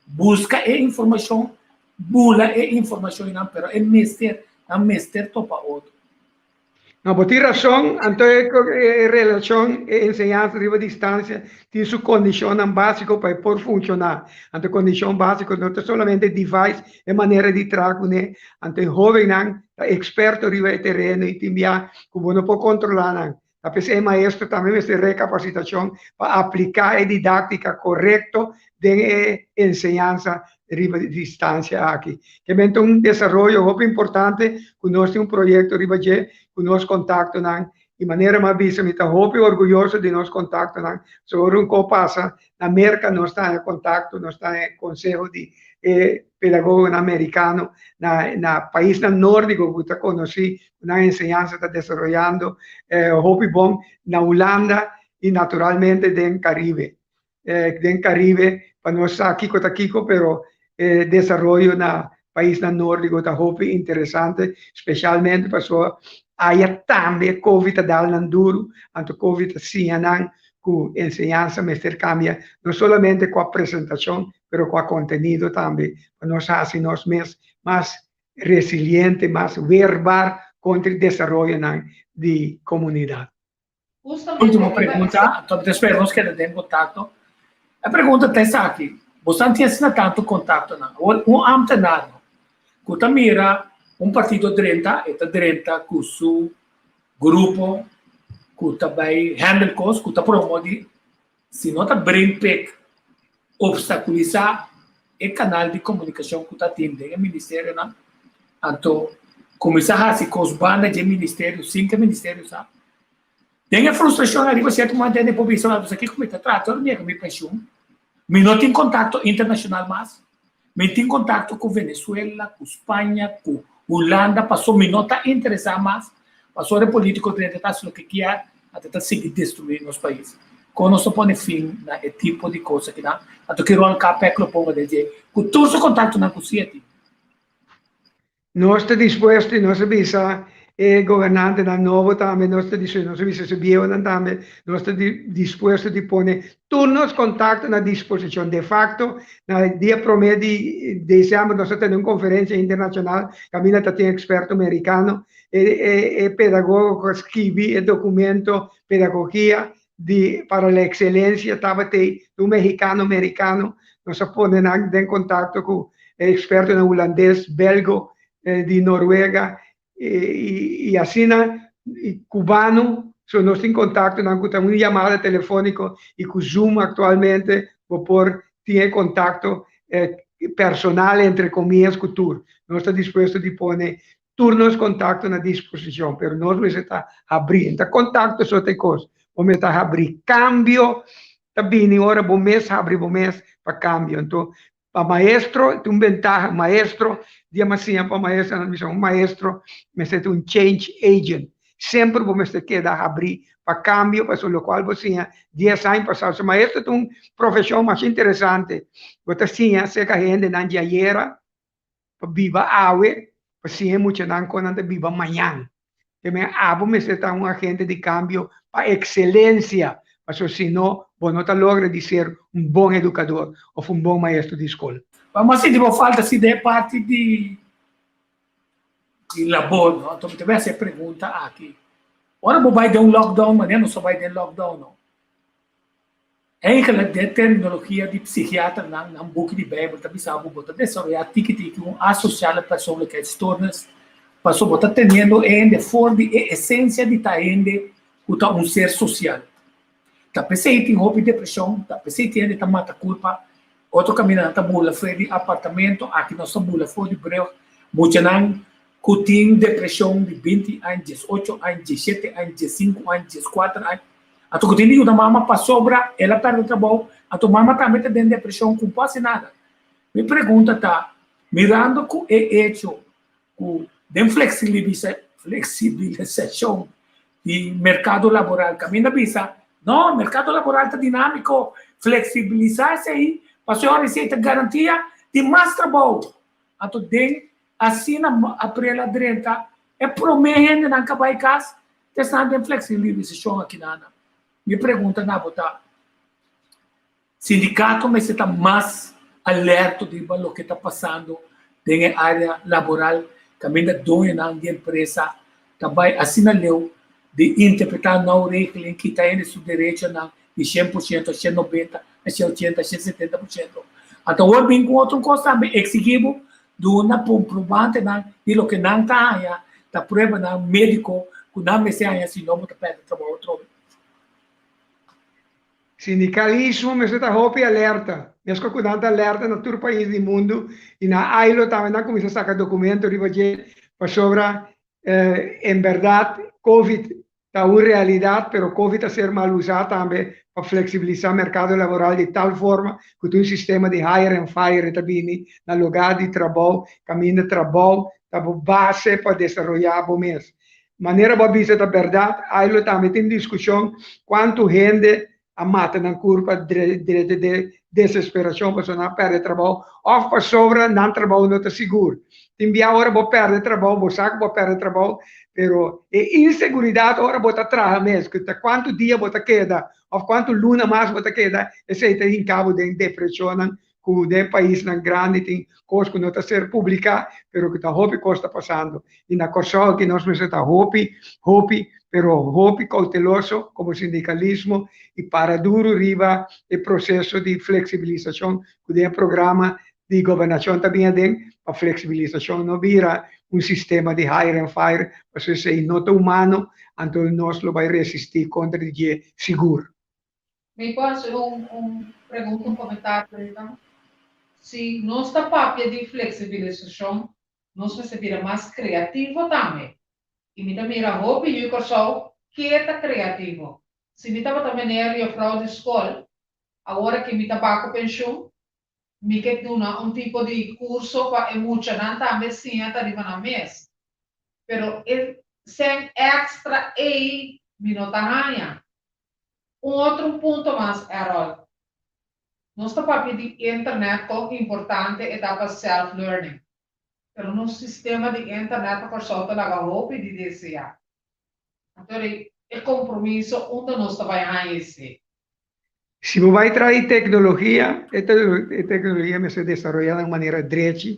busca informação, bula informação, não, pero é mestre topa outro. Não, por ter razão, então, relação e enseñanza a distância tem sua condição básica para poder funcionar. Então, condição básica não é somente device, é maneira de trabalhar, né? Então, jovem, experto no terreno e também, como não pode controlar, a pessoa é maestro também, essa recapacitação para aplicar a didática correta de enseñanza de distância aqui. Que é um desenvolvimento muito importante, que nós temos um projeto com nosso contato, de maneira mais vista, me está muito orgulhoso de nosso contato, sobre o que passa na América, nós estamos em contato, nós estamos em conselho de pedagogo americano, na país nórdico, que eu conheci, na enseñanza está desenvolvendo, muito bom, na Holanda e naturalmente no Caribe. No Caribe, para nós aqui, pero desenvolvimento na país nórdico está muito interessante, especialmente para sua área também, Covid dal duro, então Covid sim, com enseñanza, mestre cambia, não somente com a apresentação, pero com o conteúdo também, para nós assim nós mais resiliente, mais verbal contra o desenvolvimento de comunidade. Última pergunta, então esperamos que ele tenha contato. A pergunta está aqui. Você não tinha tanto contato, não? Um amtenário, que mira partido direita com o seu grupo, que vai handle coisas, que promove, se não está bem obstaculizar o canal de comunicação que tem o ministério, não? Então, começar a se com as bandas de ministério, 5 ministérios, sabe? Tem a frustração ali, você tem uma ideia de população, você aqui como está tratando, minha pensão, Me não tem contato internacional mais. Me tem contato com Venezuela, com Espanha, com Holanda. Passou me não está interessado mais. Passou a político de tentar o que quer, até seguir destruindo os países. Quando nós põe fim a esse tipo de coisa que não, até que o CAPEC lo ponga de dizer, com todo o contato na cozinha. Nós estamos dispostos, nós sabemos, governante da novo também, nós estamos dispostos, nós sabemos se viu também, nós estamos dispostos a pôr todos os contatos na disposição. De facto, no dia 1 de dezembro, nós temos uma conferência internacional, Camila tem experto americano, pedagogo que escreve o documento Pedagogia para a Excelência, estava um mexicano, nós põe em contato com experto em holandês, belgo, de Noruega, e assim, cubano, nós em contato, com uma chamada telefônica, e com Zoom atualmente, por ter contato personal, entre comillas, com tour. Nós estamos dispostos a pôr turnos contato na disposição, mas nós vamos estar abrindo. Contato só tem coisa. Vamos estar abrindo. Cambio, também, agora, bom mês, abre bom mês para cambio. Então, para maestro, tem uma ventaja, maestro, digamos assim, para maestro, um maestro, mas é um change agent. Sempre vamos ter que abrir para cambio, para o qual você 10 anos passados. O maestro é uma profissão mais interessante. Você tinha, se a gente não diera, para viver hoje, para ser muito não quando viva amanhã. Também vamos ter um agente de cambio para excelência. Mas senão, não logra de ser um bom educador ou um bom maestro de escola. Mas assim, tipo, falta se de parte de labor, não? Então, também essa pergunta aqui. Ora, não vai ter um lockdown, mas não só vai ter lockdown, não. É que a terminologia de psiquiatra não book de Bíblia, também sabe, botar dessa é a ticket que associar a pessoa que se torna, passou botar tendo ainda fora de essência de estar ainda um ser social. Tá pensei tem roupa e depressão, tá pensei tem ainda mata culpa, outro caminhando tá bula fora de apartamento, aqui nós estamos bula fora de breu, muito não que tem depressão de 20 anos, 18 anos, 17 anos, 15 anos, 14 anos. A tu que tem uma mama para sobra, ela perde o trabalho, a tua mama também está em depressão, com quase nada. Me pergunta tá, mirando com o hecho, com a flexibilização do mercado laboral, caminho visa. Não, o mercado laboral está dinâmico, flexibilizar-se aí, para a senhora receita garantia de mais trabalho. Então, assim, a prela direita, é promessa não acabar em casa, testando em flexibilização aqui na Ana. Me pergunta, na botar, sindicato, mas está mais alerta de o que está passando na área laboral, caminho da empresa, também assina leu, de interpretar não regra que está em seu direito de 100%, 190%, 180%, 170%. Então, o bem com outro costa exigível de uma comprovante de lo que não está da prova médico que não me se se não está perto de trabalho outro. Sindicalismo, mas está roupa e alerta. Mesmo que cuidado alerta no todo país do mundo e na AILO também não começa a sacar documento para sobre em verdade COVID está uma realidade, mas COVID está ser mal usado também para flexibilizar o mercado laboral de tal forma que tem um sistema de hire and fire também no lugar de trabalho, caminho de trabalho, está base para desenvolver o mês. Maneira para dizer a verdade, aí também tem discussão quanto gente a mata na curva de desesperação para não perder trabalho, ou para sobra não trabalho não está seguro. Tem agora vou perder trabalho, vou sacar vou perder trabalho, pero inseguridade agora vou atrás mesmo, que quanto dia vou queda, ou quanto luna mais vou queda, esse está em cabo de depressão, que o país não grande tem coisas que não está ser publicada, pero que está roupa está passando. E na coisa que nós precisamos roupa, pero roupa cauteloso como sindicalismo e para duro riba o processo de flexibilização que é programa de governação também tem a flexibilização não vira um sistema de hire and fire, mas isso é nota humano, então nós lo vai resistir contra o seguro. Me posso pergunta, comentário, então? Se nós está papia de flexibilização, nós vamos ser mais criativo também. E me também a roupa e o pessoal que está criativo. Se me estava também na área de escola, Agora que me tabaco pensão, me que duna tipo de curso para emocionar também sim até arriba na mês. Pero sem extra aí, me não tá ganha. Outro ponto mais, Errol. Nosso papel de internet tão importante é para self-learning. Pero no sistema de internet por solta da roupa de DCA. Então, é compromisso onde nós trabalhamos esse. Si vos vais a traer tecnología, esta tecnología me se desarrollada de manera derecha,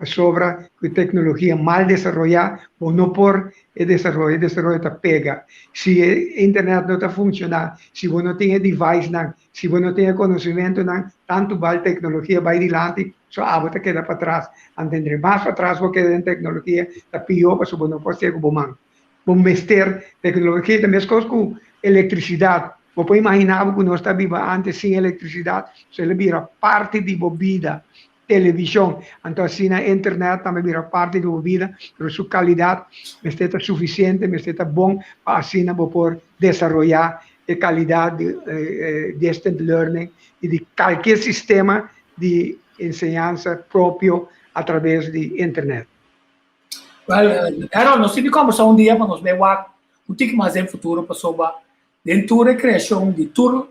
sobre que tecnología mal desarrollada, o no por el desarrollo está pega. Si el internet no está funcionando, si vos no tienes device, si vos no tienes conocimiento, tanto va la tecnología va adelante, vos te queda para atrás. Entender más para atrás vos queda en tecnología, está peor, pues vos no puedes ser como man. Vos meter tecnología, también es cosa con electricidad. Vos puede imaginar que no está viva antes sin electricidad, se le vira parte de la vida, televisión, entonces la internet también vira parte de la vida, pero su calidad me está suficiente, me está bon para así poder desarrollar la calidad de distant learning y de cualquier sistema de enseñanza propio a través de internet. Well, Aaron, nós tivemos conversar dia para nós ver o que mais é futuro para sobre dentro da criação de tour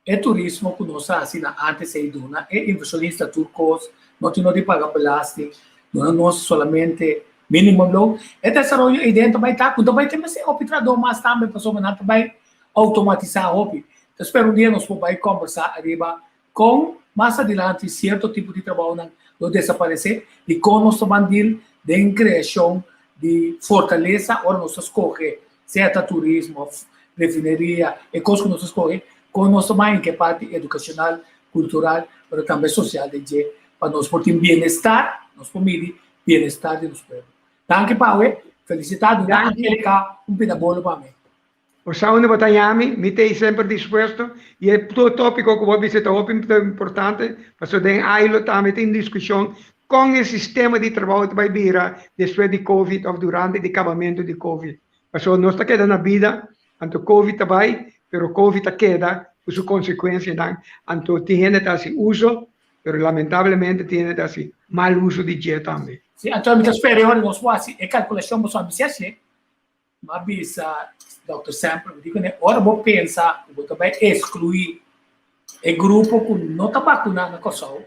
e turismo que nós assina antes e duna e inversionista turcos não tem de pagar belasting não somente mínimo low e desenvolvimento aí dentro vai estar quando vai ter mais opitrador mais também para sobre não vai automatizar hobby então espero dia nós vamos conversar arriba com mais adiante certo tipo de trabalho não desaparecer e com nosso bandil de criação de fortaleza ou nossa escolha certa turismo refineria e coisas que nós escolhemos com nossa mãe que é parte educacional, cultural, mas também social de para nós por ter bem-estar, nossa família, bem-estar de nosso povo. Danke, Paulo. Felicidades. Angélica, pinabolo para mim. O saúde batayami, me tem sempre disposto e é todo tópico que vou visitar, muito importante, para so den ailo também tem discussão com o sistema de trabalho que vai vir depois de Covid ou durante o acabamento de Covid. Porque nós está quedando na vida, anto Covid também, pero Covid queda, por sua consequência, anto tiene esse uso, pero lamentavelmente tiene esse mal uso de dia também. Sim, então me espero agora nós vamos a calculação para sua bicicleta, mas Dr. Sempre digo né, ora vou pensar, vou também excluir o grupo que não está vacunado na Kosovo.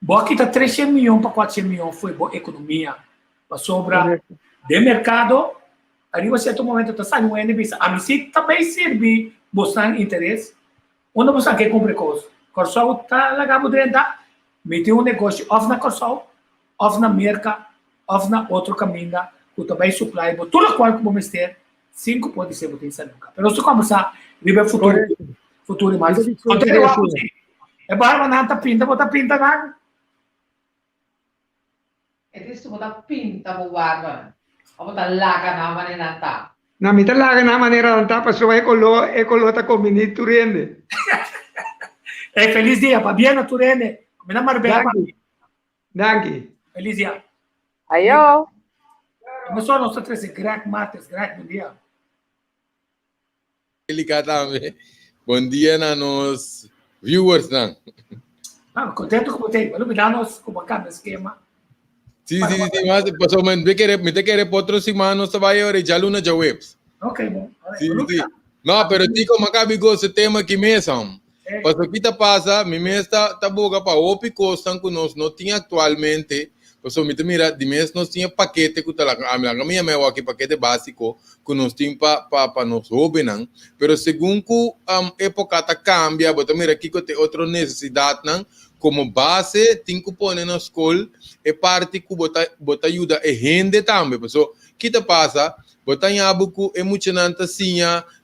Boa que está 300 milhões para 400 milhões foi boa economia, para sobra de mercado. Arriba certo momento está saindo um NBC. A mim também serve mostrar interesse. Onde você quer comprar coisa? Kosovo está lagado dentro, meteu um negócio off na Kosovo, off na América, off na outro caminho, que também supply, tudo qual que vamos ter, 5 pode ser potencial nunca. Mas se começar, riba futuro mais. É barba não tá pinta, bota pinta não. É isso, bota pinta bo barba. Bota laga na maneira tá. Na mitad laga na maneira tá, passou é colo tá combinando turende. É feliz dia, para bem na turende. Combina marbella. Danke. Feliz dia. Ayo. Mas só nós três Greg Matos, Greg, bom dia. Também. Bom dia a nos viewers não. Ah, contento com você. Vamos dar nos como cada esquema. Sim, mas passou me querer outro semana nós vai ora já luna já webs. Ok, bom. Sim. Não, pero tico macabi go esse tema que mesmo. Passou que tá passa, me mesta tá boga para opi costan que nós não tinha atualmente. Passou me mira, de mês nós tinha paquete que tá lá, a minha meu aqui paquete básico que nós tinha para nós obenan, pero segundo que época tá cambia, bota mira aqui que tem outra necessidade não, como base tem que pôr na escola é parte que bota ajuda e rende também, passou que tá passa, bota em abuco emocionante assim,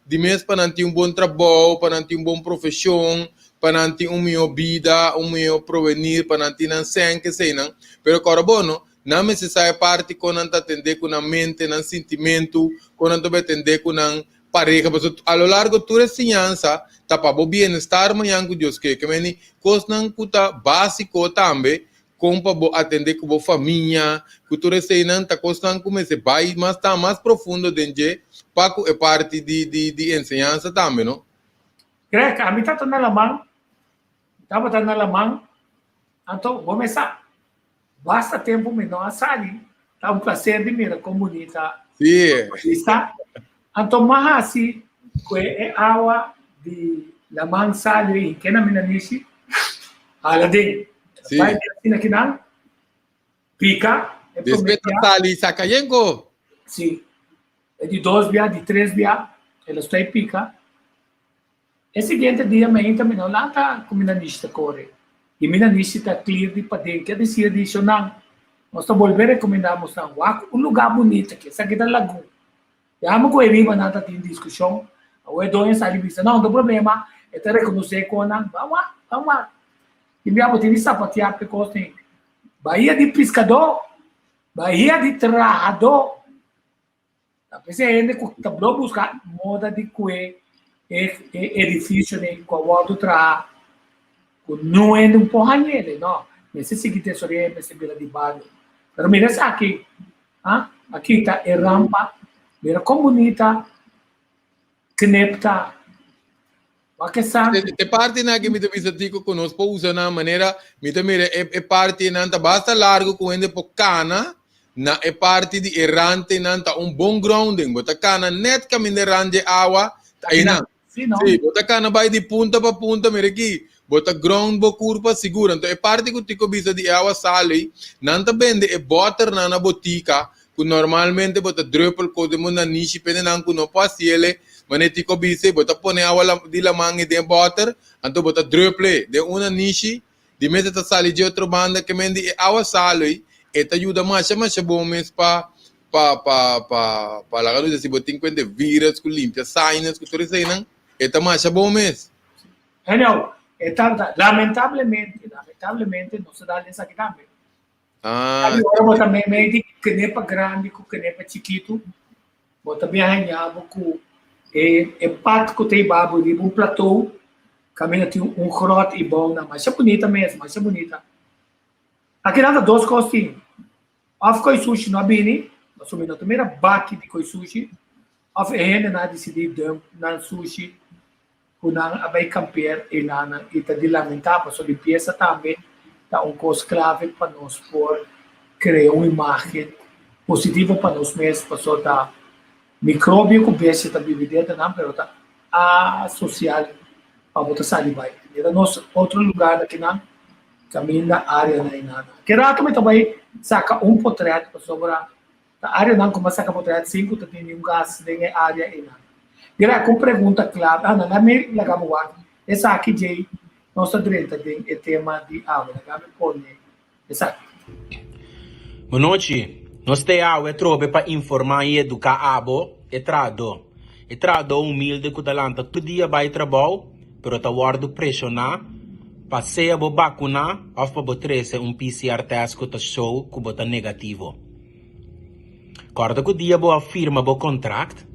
de mês para não ter bom trabalho, para não ter bom profissão, para não ter minha vida, meu provenir, para não ter não que sei não, pero agora bom, não necessário parte com não atender com a mente, não sentimento, com não atender com a pareja, porque a lo largo de toda a ensinança, tá para o bem-estar amanhã que Deus quer, que meni coisa não custa básico também, como para atender com a família, que toda a ensinança coisa não começa vai, mas está mais profundo dentro, para é parte de ensinança também, não? Greg, kami tato na lamang, dapat na lamang, anto, começar. Basta tempo menor a sali, tá um prazer de mira comunita. Sim. Está, anto mahasi, que é água de lamang sali, que na minanishi, aladin. Sim. Vai assim aqui não, pica, é Despeita Sali Sakayenko. sim, é de 2 via, de 3 via, ela está em pica. E seguinte dia, me também não lá tá com minanista corre. E minanista está clear de padre, que decide disso não. Nós estamos volver recomendamos não. Um lugar bonito aqui, essa aqui da lagoa. E a coisa riba não tá tendo discussão. O Edonha sabe disso, não, não problema. É te reconhecer com não, vamos lá. E me amo ter sapatear porque tem Bahia de pescador, Bahia de trajador. A pessoa ainda está buscar moda de coe edifício né, com o outro tra, não é um porranhele, não. Mas se seguir isso aí, vai ser de barrio. Mas mira aqui, aqui está a rampa, mira comunidade, knepta, o que sabe? É parte na que me te visitico conosco usa na maneira, me te mira é parte não tá basta largo com ende por cana. Na é parte de errante não tá bom grounding, bota cana net caminho errante água, aí não. Sim, bota cana vai de punta para punta, mira aqui. Bota ground bo curva segura. Então é parte que tico bisa de água sale, não tá vende é butter na botica, que normalmente bota drupal ko de mona niche pene não que não pode ele, mas tico bisa bota pone água de lamang de butter, então bota drupal de uma niche, de mesa tá sale de outra banda que mende água sale, e te ajuda mais bom mês para lá que se botin quando vírus que limpia sinus que tudo isso aí não, e tá mais bom mês. Não, lamentavelmente não se dá nessa aqui também. Agora também meio de canepa grande com canepa chiquito, bota bem arranhado com é parte que tem babo de um platô, caminha tem crote e bom, mas é bonita mesmo, mas é bonita. Aqui nada 2 coisinhas. Of koi sushi no abini, nós somos na primeira baque de koi sushi. Of ainda na decidir na sushi, kunang abay camper e nana ita de lamentar para sobre peça também tá coisa clave para nós por criar uma imagem positiva para nós mesmos, para só da micróbio que peça tá vivendo não, pero tá associado para botar saliva. Era nosso outro lugar daqui não. Caminho da área na inana. Kaya kami também saca portrait para sobre a área não como saca portrait 5 tem gas na área inana. Kaya com pergunta clara, na me lagamo wa. Essa aqui de nossa direita tem o tema de água, lagamo pone. Essa. Boa noite. Nós temos trobe para informar e educar abo e trado. E trado humilde que talanta todo dia vai trabalho, pero tá guardo pressionar. Passeia bo vacuna, of pa bo trece PCR test ko ta show ko bota negativo. Corda ko dia bo afirma bo contract,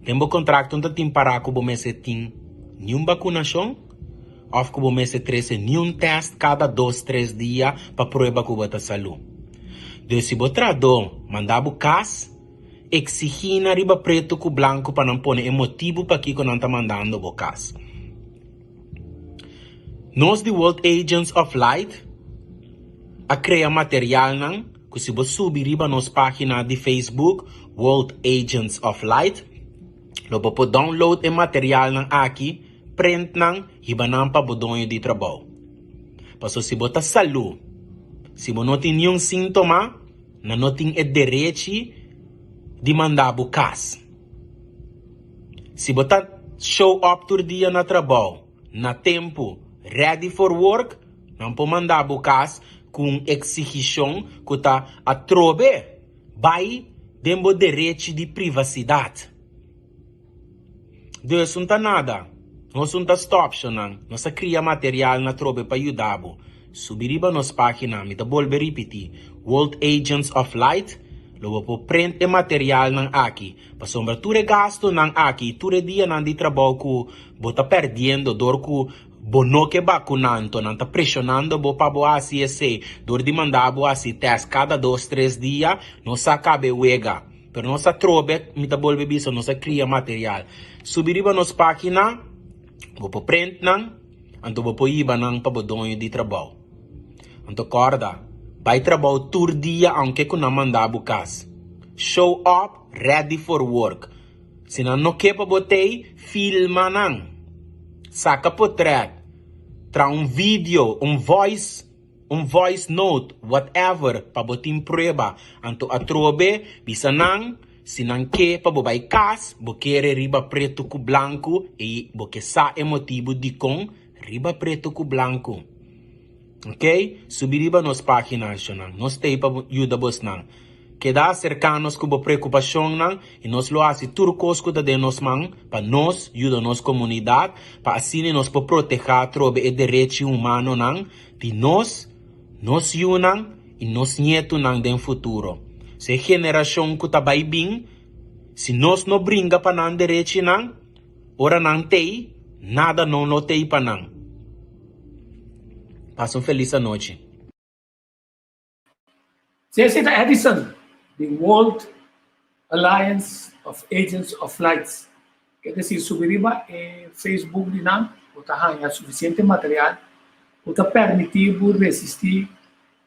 tem bo contract unta tim para ko bo mese tim nenhum vacinação, of ko bo mese trece nenhum test cada 2-3 dias pa prueba ko bota saúde. De si bo trado, mandabo cas, exigina riba preto ko blanco pa não pone emotivo pa ki ko não tá mandando bo cas. Nós de World Agents of Light a criar material nang que se você subir riba nos página de Facebook World Agents of Light lo po download e material nang aqui print nang riba nang pa bodonho de trabalho. Paso se bota saúde, se você não tem nenhum sintoma, não tem o direito de mandar bucas. Se bota show up todo dia na trabalho, na tempo ready for work, não pode mandar bucas com exigição que tá a trobe, vai dembo direito de privacidade. Deus não tá nada, nós não tá stop, nós cria material na trobe para ajudar. Subiriba nos página, me tá volver repetir, World Agents of Light, logo po print e material ng aqui, para sombra ture gasto ng aqui, ture dia nang di trabalho ku bota perdendo, dor ku bono que vacunando, não está pressionando bo para boa CSA, dor de mandar boa test cada 2-3 dias, não se acabe wega, pero não se trobe, me tá volver biso, não se cria material. Subiriba nos página, Vou print nang, anto vou iba nang pabodonho de trabalho. Anto corda, vai trabalho tur dia anche com na mandar bucas. Show up, ready for work. Se não quer para botei, filma nang. Saca portrait. Tra vídeo, voice note, whatever, para botin prueba. Anto atrobe, bisa nang, se não quer para bobai cas, boquere riba preto com branco e boque sa emotivo de com riba preto com branco. Ok? Subiriba nos páginas, nos tem para ajuda vos nang. Queda cercanos com a preocupação nang e nos lo hace turcos cuida de nos man para nos ajuda nos comunidade para assim nos para proteger trobe e direito humano nang de nos yunang e nos nieto nang den futuro. Se geração que tá bem, se nos não brinca para nang direito nang, ora nang tei, nada não lo tei para nang. Passa feliz noite. Esse é Edison, the World Alliance of Agents of Lights. Quer dizer, subiriba em Facebook de nang, o tahanha suficiente material, o ta permitir resistir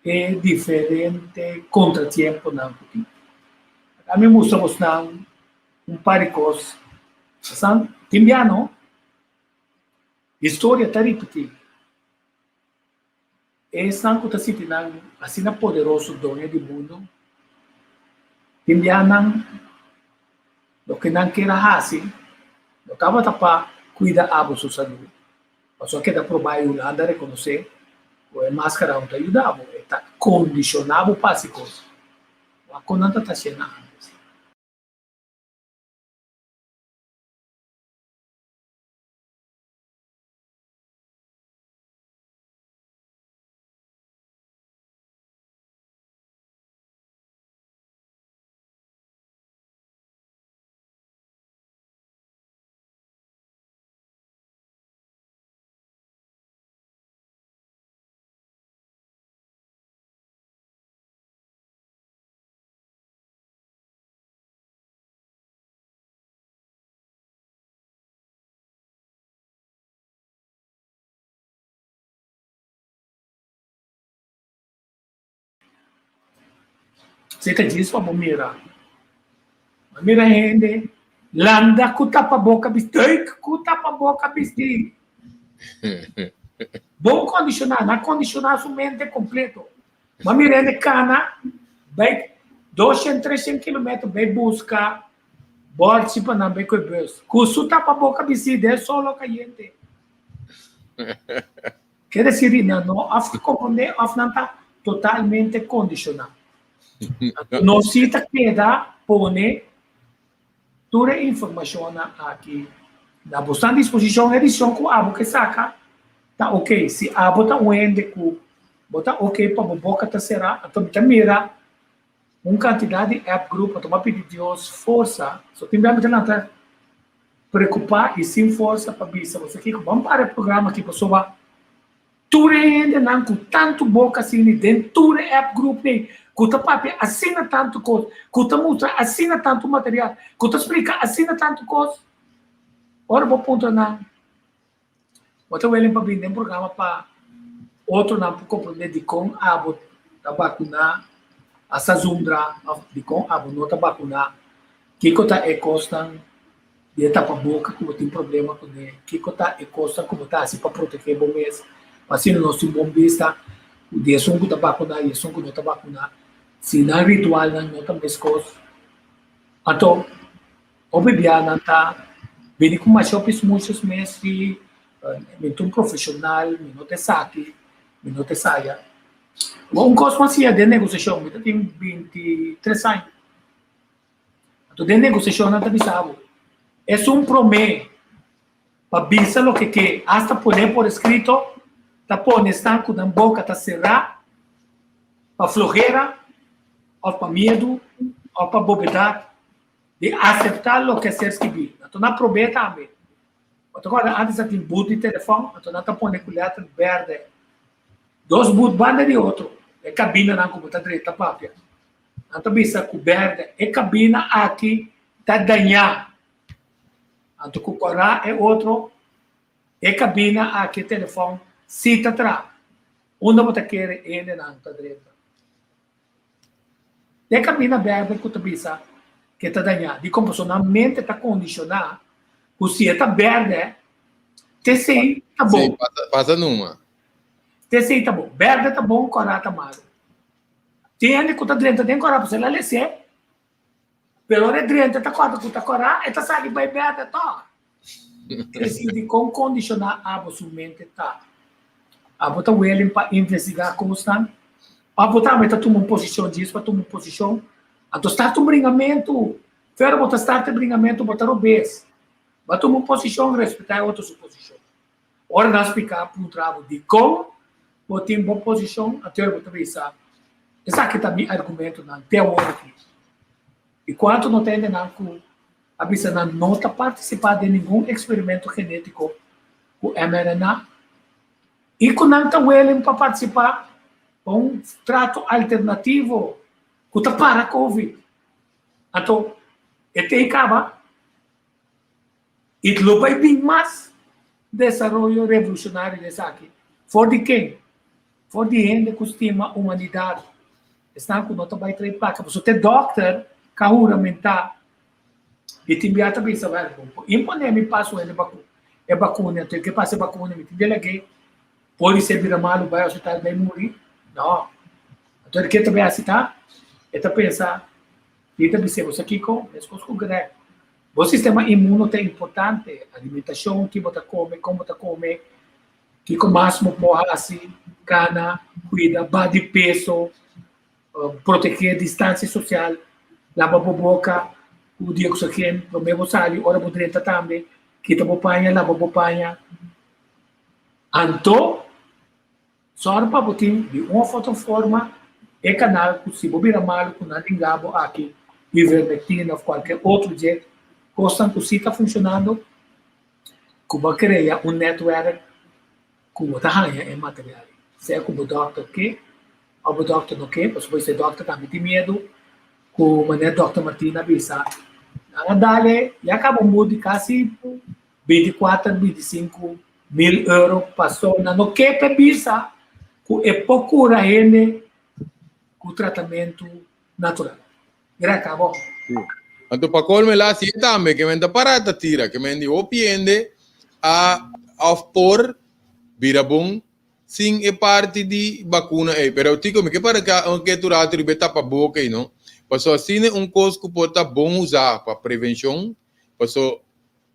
a diferente contratiempo nang puti. A mim mostramos nang par de coisas. San timbiano, história tá repetir. Essa que está sentindo assim na poderoso dono do mundo, timbianang, o que não quer assim, não estava para cuidar da sua saúde. Só que dá para a Holanda reconhecer que a máscara não ajuda, está condicionado para as coisas. A conta está cheia. Você diz para mira. Mira rende, landa com tapa boca bistic, com tapa boca bistic. Bom condicionar, não condicionar sua mente completo. Mas mira rende cana, vai 200, 300 km, vai buscar, bolsa para não ver com o bus. Com sua tapa boca bistic, é só caliente. Quer dizer, não, af compreender, af não está totalmente condicionado. Não se queda pone toda a informação aqui. Na boa disposição edição com a que saca, tá ok. Se a bota wende com bota ok para boca tá será, então tá mira quantidade de app group, então pedir Deus força. Só tem bem nada preocupar e sem força para bisa. Você aqui vamos para o programa aqui pessoa. Tudo ainda não com tanto boca assim dentro tudo app group nem Kuta papi assina tanto coisa, kuta mostra assina tanto material, kuta explica assina tanto coisa. Ora vou ponto na. Bota o ele para vir um programa para outro não para compreender de com abo tabacuna, a sazundra de com abo não tabacuna, que kota é costa de tapa boca como tem problema com ele, que kota é costa como tá assim para proteger o mês, assim não se bombista, o dia som que tabacuna e som que não tabacuna. Se não ritual não também coisas. Então, o bibiana tá vem com mais opções muitos meses um profissional, não te saque, não te saia. Coisa assim de negociação, eu tenho 23 anos. Então, de negociação não te avisava. É promessa para avisar o que hasta poner por escrito, tá pondo estanco na boca, tá cerrar, para flojera, ou para medo, ou para bobedade, de aceitar o que é ser escrito. Então, não aproveita também. Agora, antes de boot de telefone, então, não está pondo com letra verde. 2 boot banda de outro. É cabina na computadora direita, papia. Então, bisa com verde. É cabina aqui, está ganhar. Então, com corá é outro. E cabina aqui telefone, cita tra. Onde você quer ele na direita. E cabina bebe que tu bisa que tá danhando. De como a mente tá condicionada, o se tá verde, te sei tá bom. Sim, passa numa. Te sei tá bom. Verde tá bom, corá tá malo. Tem que tá direita, tem corá, você lá lê pelo é direita, tá corá, e tá sabe vai verde, tá. Decide com condicionar a sua mente tá. A botar o ele para investigar constante. A botar a tomar uma posição disso, para tomar uma posição. A tu start um bringamento, fera botar start um bringamento, botar o bes. Vai tomar uma posição, respeitar a outra posição. Ora nós explicar para um trabalho de como botar uma boa posição, até eu botar pensar. Esse aqui também é argumento na teoria. E quanto não tem nada com a bisa não está participando de nenhum experimento genético com mRNA. E quando não está willing para participar de um trato alternativo que está para a COVID. Então, este acaba e lo vai bem mais desenvolvimento revolucionário desse aqui. For de quem? For de gente que estima a humanidade. Estão com nota vai trazer placa. Você tem doctor que juramenta e te envia também essa verba. Impõe me passo ele vacuna, tem que passar vacuna, me entende que pode ser vir mal, vai ao hospital, vai morrer. Não. Então, ele quer também aceitar, é pensar, e também se você aqui com, é coisa grande. O sistema imune é importante, alimentação, que você come, como você come, que com máximo porra assim, cana, cuida, bate peso, proteger a distância social, lava a boca, o dia que você quer, o mesmo sali, ora por direita também, quita a bopanha, lava a bopanha. Então, só para botar de uma forma, é canal que se bobeira mal, com nada engabo aqui, ivermectina ou qualquer outro jeito, gostam que se está funcionando, que vai criar um network que vai ganhar em material. Se é como o doctor quer, ou o doctor não quer, porque você doctor também tem medo, como o Dr. Martina avisa. Dale, e acabou de quase 24, 25 mil euros passou na no que precisa que é procura ele com tratamento natural. Acabou. Então, para colme lá, sim, também, que me parata tira, que me opiende a por virabum, sim, é parte de vacuna, pero eu digo, que para que tu rato de tapa boca, não? Passou assim, coisa que pode estar bom usar para prevenção, passou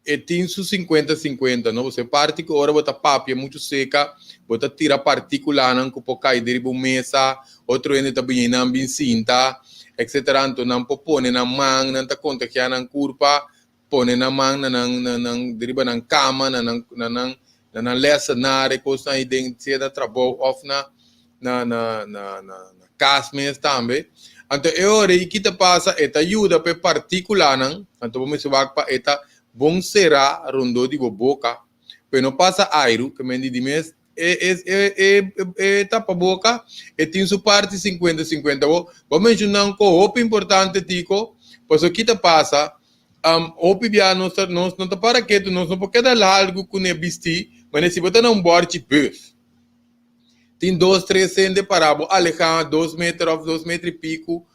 é tinso 50-50, não? Você parte que hora bota papo é muito seca, bota tira partícula não que pode cair dentro da mesa, outro ainda também não bem cinta, etc. Então não pode na mão, não tá conta que na curva, põe na mão, não deriva na cama, não lesa nada, coisa aí dentro de trabalho off na casa mesmo também. Então é hora que te passa esta ajuda para particular não, então vamos ver para esta bom será rondo de boca, mas não passa aero, que me diz mesmo tapa boca, e tem sua parte 50-50. Vou mencionar um copo importante, Tico, pois o que te passa, opi bia não está para que tu não pode dar algo que não vestir, mas se botar um bote bus. Tem 2-3 centes para alejar 2 metros, 2 metros e pico,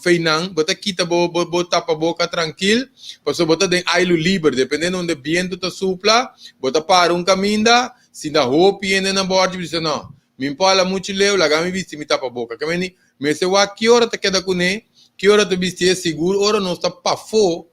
feinan, bota quita bota para boca tranquilo, pois bota den ailo livre, dependendo onde viento tá supla, bota para caminho, se na roupa e na borda, diz não, me impala muito leu, lá me viste me tapa boca, que me se wa que hora tá queda com ele, que hora tu viste é seguro, hora não está para fo,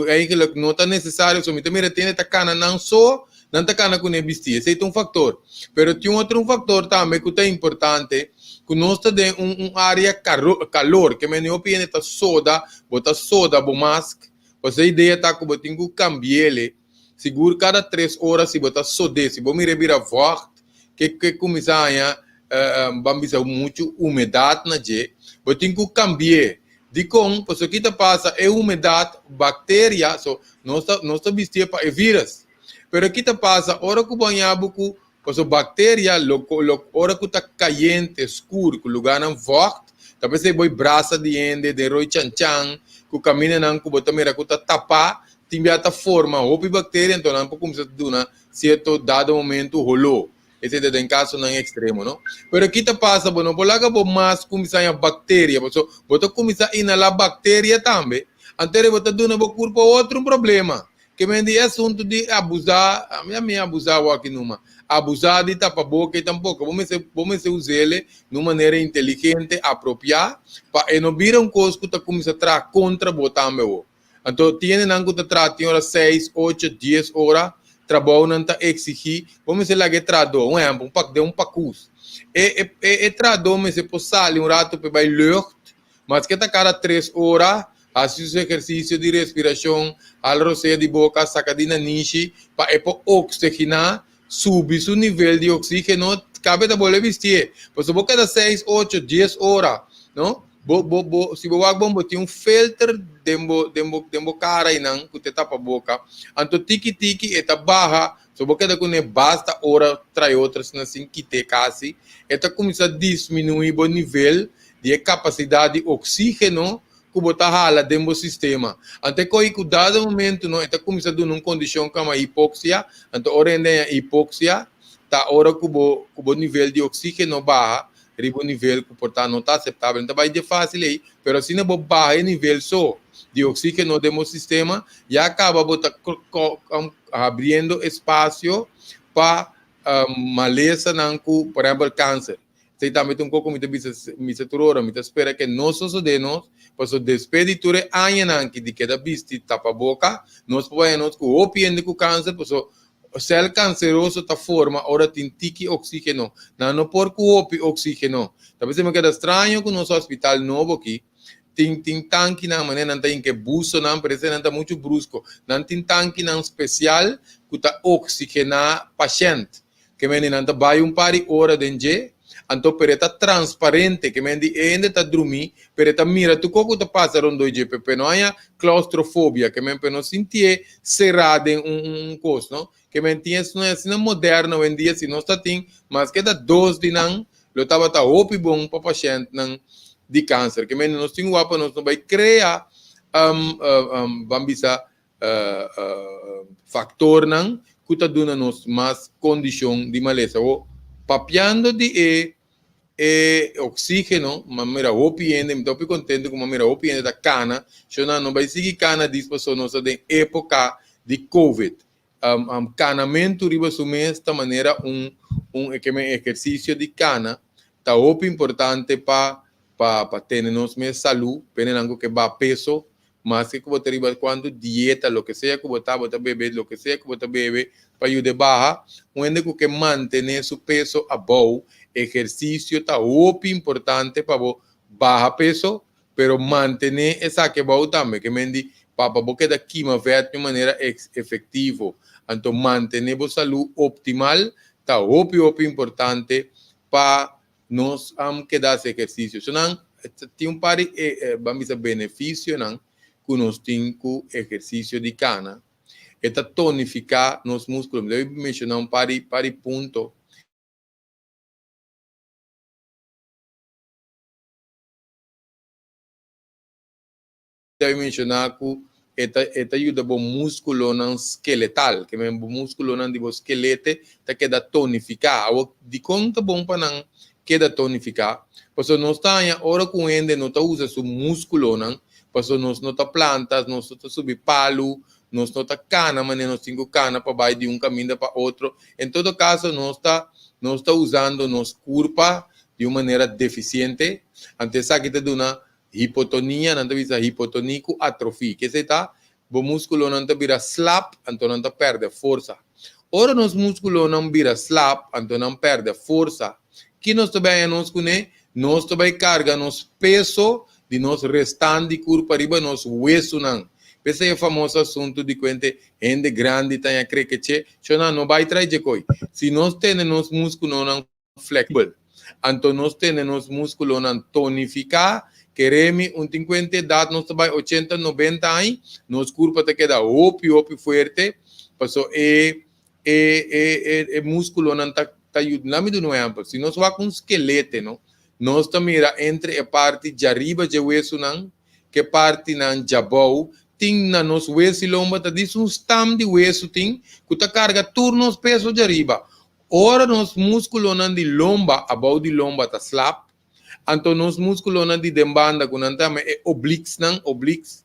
aí que não tá necessário, só me também retém tá cana não só não está cana com ele vestir, esse é um fator, pero tem outro fator também que é importante, que nós temos área calor, que me opinião está soda, bota soda, bo mask, você ideia tá que botem que cambiar ele, seguro cada 3 horas se bota sode, se vou me revira forte, que começa a bambisa muito umidade na je, botem que cambiar, de com, porque o que te passa é umidade, bactéria, so nós tá vestir para vírus. Pero o que te passa, hora que banhamos com a bactéria, hora que está caliente, escuro, que o lugar não forte, talvez você vai braça de ende, de roi chan-chan, que camina não, que bota mira que está tapa, tem a forma, ou bactéria, então não pode começar a dar certo dado momento rolou. Esse é em caso não extremo, não? Pero aqui tá passa, não pode lá mais começar a bactéria, você começar a inalar bactéria também. Antes você dá no corpo outro problema. Que me diz assunto de abusar, a minha abusar o aqui numa. Abusar de tapa-boca e tampouco. Vamos usar ele de uma maneira inteligente, apropriada, para não vir coisa que está começando a trazer contra o também. Então, tem que tratar 6, 8, 10 horas, trabalho não está exigir, vamos dizer lá que trador, um pacus. Trador, mas se possível, rato para lucht, mas que está cada 3 horas, faz exercício de respiração, al roceia de boca, sacadina niche, para oxigenar, subir o nível de oxígeno, cabe da bola vestir. Pois se cada 6, 8, 10 horas, não? Se você tem filtro de cara aí não, que você tapa a boca, então tiki eta barra, se você quer que basta hora trai outras assim que te casi, eta começa a diminuir o nível de capacidade de oxígeno que você hala dentro do sistema. Até que dado momento não, eta começa a dar uma condição como a hipóxia, então hora a hipóxia, tá hora que o nível de oxígeno barra o nível que portanto não está aceitável, então vai de fácil aí, mas se não baixar o nível só de oxígeno do sistema, já acaba abrindo espaço para maleza, por exemplo, câncer. Você também tem um pouco de miseturora, me espera que nós sucedemos, pois o despeditura ainda que de cada vista tapa a boca, nós podemos que o opiende com câncer, pois o céu canceroso está forma, ora tem tique oxígeno, não por que oxígeno. Talvez me queda estranho que o nosso hospital novo aqui tem tanque na maneira não tem que busto não parece não está muito brusco, não tem tanque não especial que está oxigenar paciente, que me não está vai par de hora dentro. Então, para estar transparente, que me ainda está dormir, para estar mira, tu como tu passa rondo de PP, não há claustrofobia, que me não sentir cerrado em coisa, não? Que me tinha não é assim moderno, hoje em dia, se não está tem, mas que dá 2 de não, eu estava tá opi bom para paciente não de câncer, que me não tem guapa, nós não vai criar vamos dizer factor não, que está dando nos mais condição de maleza, ou papiando de oxígeno, maneira opiende, me estou contente com maneira opiende da cana, eu não vai seguir cana disposição nossa de época de COVID. Canamento riba sume esta maneira exercício de cana, tá muito importante para ter nos saúde, penando que va peso, mas que você riba quando dieta, lo que sea que você bebe, lo que sea que você bebe, para ayudar baja, onde que mantener su peso abajo, ejercicio está muy importante para bajar peso, pero mantener esa que bajo también, que me di para que da quima ver de manera efectiva. Entonces, mantener la salud optimal está muy importante para nos quedar ese ejercicio. Tiene un par de beneficios que nos tiene con ejercicio de cana. Esta tonificar nos músculos. Deve mencionar um par de pontos. Deve mencionar que esta ajuda o músculo não esqueletal, que é o músculo não de esqueleto, tá queda tonificar. De conta bom para não queda tonificar. Porque nós está hora com ele não tá usa o músculo não, porque nós não tá plantas, nós tá subir palo, nós não está cana, mas nós temos cana para ir de caminho para outro. Em todo caso, nós está usando nossa curva de uma maneira deficiente. Antes aqui tem uma hipotonia, não está hipotonia atrofia. Que se está, o músculo não está vira slap, então não está perde força. Ora, nos músculos não vira slap, então não perde força. Que nós também nós também carga nos peso de nosso restante curva riba nosso hueso não. Esse é o famoso assunto de que gente grande tem a crer que não vai trazer coisa. Se nós temos músculos não flexível, então nós temos músculos não tonificar, queremos 50 idade, nós vai 80, 90 anos, nosso corpo te queda opi forte, passou músculo não tá ajudando no exemplo. Se nós vamos com esqueleto, não, nós também entre a parte de arriba de hueso não, que parte não jabou ting na nos hueso e lomba, tá diz stam de hueso ting, que tá carga turnos peso de arriba. Ora nos músculo nan de lomba, about de lomba tá slap, anto nos músculo nan de dembanda, que não tá é obliques nan, obliques,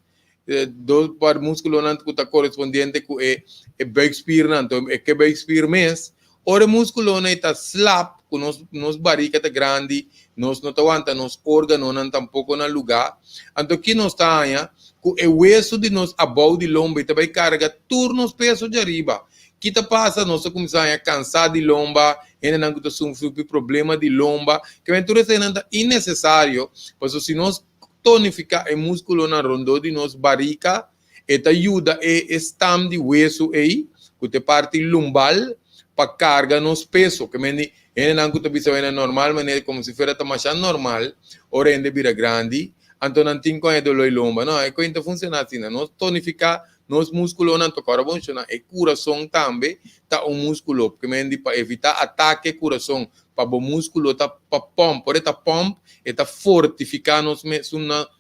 do par músculo nan que tá correspondiente com é buikspier nan, então é que buikspier mes, ora músculo nan tá slap, que nos barriga tá grande, nos não aguanta, nos órgano nan tampouco na lugar, anto que nos tá aí, que o hueso de nos about de lomba, e também carga turnos peso de arriba. Kita passa, nós começamos a cansar de lomba, ainda não temos problema de lomba, que aventura é innecessário, porque se nós tonificar o músculo na rondo de nos barriga, esta ajuda é stam de hueso aí, que te parte lumbal, para carga nos peso, que ainda não temos normal, mas como se fosse tamanho normal, ora ainda vira grande, então não tem como dolor lomba, não, é que funciona assim, nós tonificar nos músculos não tocar funciona e coração também tá músculo porque mendi para evitar ataque coração para o músculo tá para pump por eta pump eta fortificar nos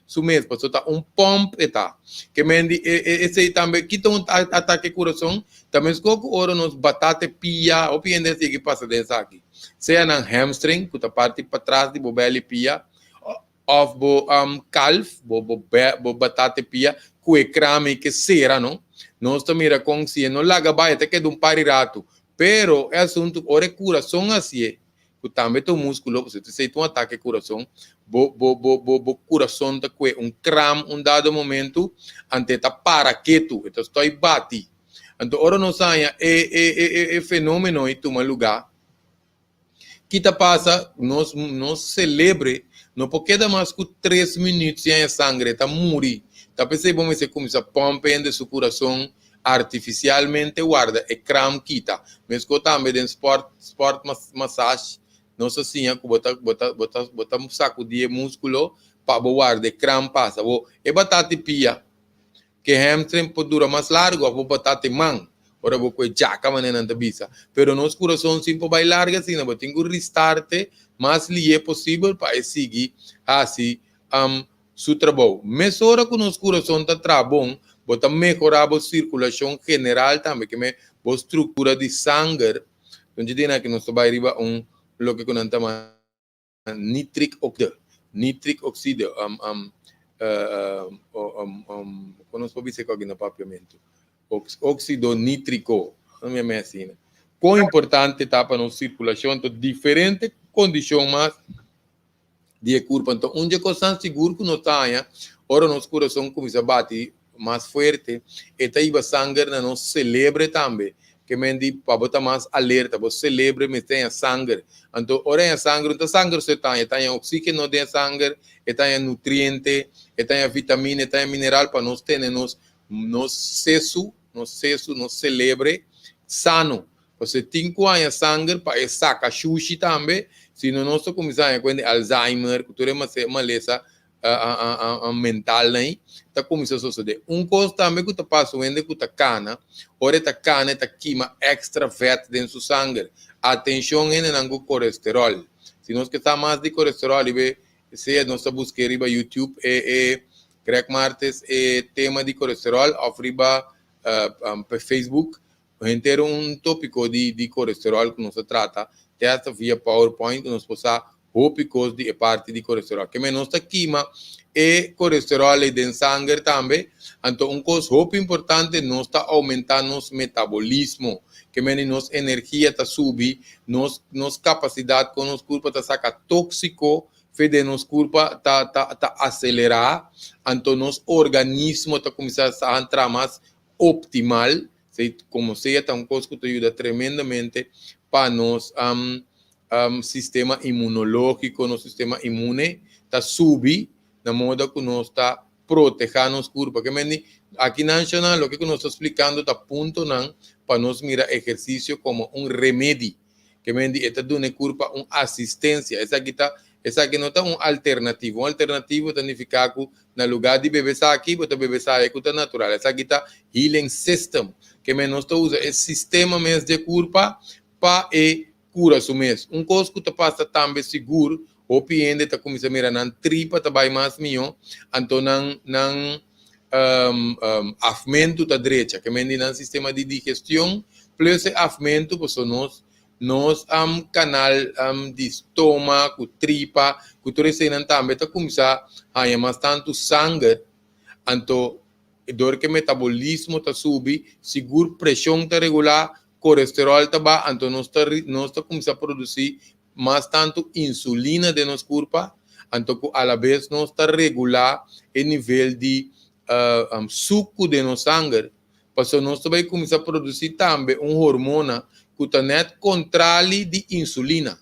sumes para tá pump eta que mendi esse também quita ataque coração também escoco ora nos batata pia ou piende assim que passa dessa aqui seja na hamstring que tá parte para trás de belly pia of bo calf bo batata pia que crame que será não nós também era consciente não laga vai até que de parirato pero é assunto ore coração assim que também tem músculo você tem um ataque coração bo coração tá que cram dado momento ante tá para quieto então estou bati então ora não saia é fenômeno e toma lugar que tá passa nós celebre não porque dá mais que 3 minutos e a sangue tá muri tá percebendo que começa a pompar de seu coração artificialmente guarda e cram quita mesmo também de sport massage não só assim que bota um saco de músculo para guardar cram passa e batata pia que hamstring pode durar mais largo vou batata man ora vou com jaca maneira na bisa pero nosso coração sempre vai larga assim não tem que restarte mas lhe é possível para seguir assim seu trabalho. Mas hora que nosso coração está trabalhando, bota melhorar a circulação general também, que é a estrutura de sangue. Então, diz que nós vai arriba lo que nós chamamos nitric oxide. Nós podemos dizer aqui no papiamento. Óxido nítrico. Não é assim. Quão importante está para a nossa circulação, então, diferente condição mais de corpo. Então, onde é seguro que nós está, ora nosso coração começa a bater mais forte, e tá aí o sangue na nosso cérebro também, que mendi para botar mais alerta, para o cérebro mas tem sangue. Então, ora é sangue, então sangue você tem oxígeno de sangue, tem nutriente, tem vitamina, tem mineral para nós ter nos seso, nos cérebro sano. Você tem que ter sangue para sacar sushi também, se não nós começamos a ter Alzheimer, que tudo é uma lesão mental, está começando a suceder. Coisa também que está passando que está cana, ora está cana, está queima extra fat dentro do sangue. Atenção no colesterol. Se nós queremos mais de colesterol, se nós buscamos no YouTube, Greg Martes, tema de colesterol, ofriba para Facebook, inteiro tópico de colesterol que nós trata, testa via PowerPoint, nós possa tópicos de parte de colesterol. Que menos está queima e colesterol dentro do sangue também. Então, coisa muito importante, nós está aumentando nosso metabolismo, que menos nossa energia está subir, nossa capacidade com nosso corpo está sacar tóxico, fede nosso corpo está acelerar, então nosso organismo está começando a entrar mais optimal, como seja, está coisa que ajuda tremendamente para nosso sistema imunológico, nosso sistema imune está subir, na moda que nós está protegendo nosso corpo. Porque aqui na Nacional, o que nós estamos explicando está ponto para nós mirar exercício como remédio, que está dando corpo uma assistência. Essa aqui não está alternativo. Um alternativo significa que no lugar de beber aqui, você beber aqui está natural. Essa aqui está healing system, que nós está usando esse sistema mesmo de corpo para cura isso mesmo. Coisa que passa também seguro, o piende está começando a mirar na tripa, está mais melhor, então afmento da direita, que mendi no sistema de digestão, plus afmento, pues nos canal de estômago, tripa, que tu recém também tá começar a mais tanto sangue, então dor que metabolismo tá subir, seguro pressão tá regular, colesterol tá baixo, então nós tá começar a produzir mais tanto insulina de nosso corpo, então a la vez nós tá regular o nível de suco de nosso sangue, porque nós vai começar a produzir também hormona que tá net controle de insulina,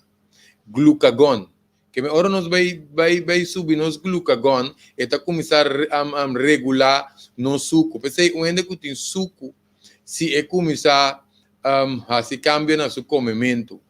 glucagon, que agora nós vai subir nos glucagon e tá começar a regular no suco, porque onde que tem suco, se é começar a se cambia na seu comimento,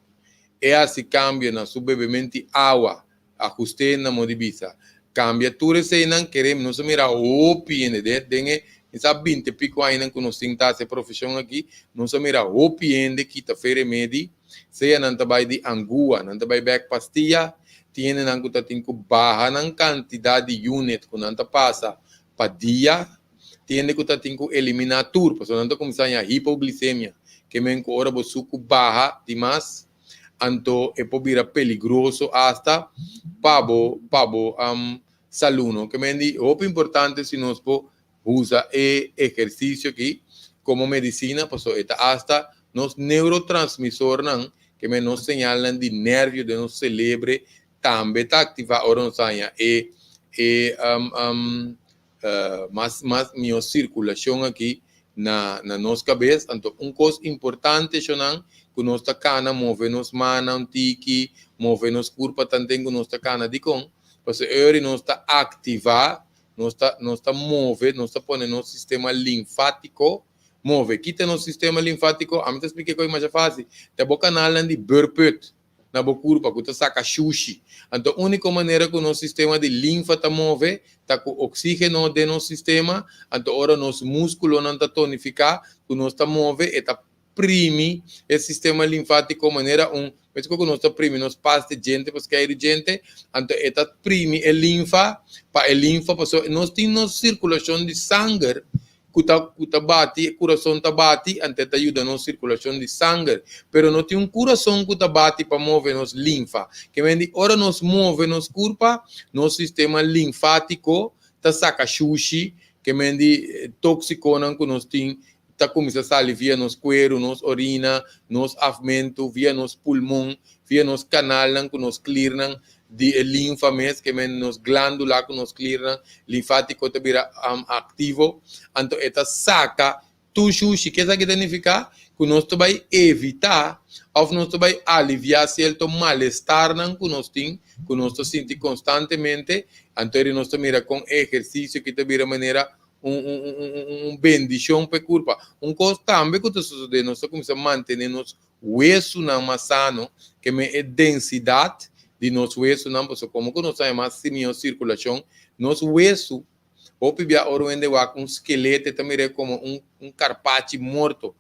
e se cambia na seu bebimento de água, ajuste na modibisa, cambia tudo isso aí não queremos, nós mira opiende de essa 20 pico ainda que nós temos essa profissão aqui, nós mira opiende que tá feira medi, seja não tá vai de angua, não tá vai back pastilha, tiene não que tá tem que barra na quantidade de unit que não tá passa para dia, tiene que tá tem que eliminar tudo, porque não tá começando a hipoglicemia, que men que ora o suco barra demais, então é pode virar peligroso hasta pabo saluno, que men di, o importante se nós po usa exercício aqui como medicina, pues hasta nos neurotransmissores que nos señalan de nervio de nos cérebro também está ativa ora nos saia mais minha circulação aqui na nossa cabeça, então coisa importante chonan que nossa cana move nos mana um tiki move nos corpo também que nossa cana de com, pues ele nos está ativar nós está move, nós está pondo no sistema linfático, move, quita no sistema linfático, a mim te expliquei coisa mais fácil, tem o canal de burput, na boca curva, que tu saca sushi, então a única maneira que o nosso sistema de linfa está move, está com oxígeno de nosso sistema, então ora nosso músculo não está tonificar, que nós está move, está prime o sistema linfático de maneira mas que nós está prime, nós passa de gente, porque é gente, então está prime a linfa, para a linfa, nós temos circulação de sangue, que está bate, o coração está bate, então está ajuda na circulação de sangue, mas não tem coração que está bate para mover nos linfa, que vem ora nós move nos corpo, nosso sistema linfático está saca sushi, que vem de toxicona que nós temos, está começando a sair via nos cuero, nos urina, nos afmento, via nos pulmão, via nos canal, que nos clearam de linfa mesmo, que vem nos glândula, que nos clearam, linfático te vira ativo, então esta saca tu sushi, que isso significa que nós vai evitar, ou nós vai aliviar certo mal-estar que nós temos, que nós sentimos constantemente, então nós mira com exercício que te vira maneira bendição para culpa. Coisa também que sucede, nós começamos a manter nos hueso na sano, que é densidade de nos hueso não, como que nós temos mais circulação, nos hueso, ou pibia ora onde um esqueleto também é como carpaccio morto.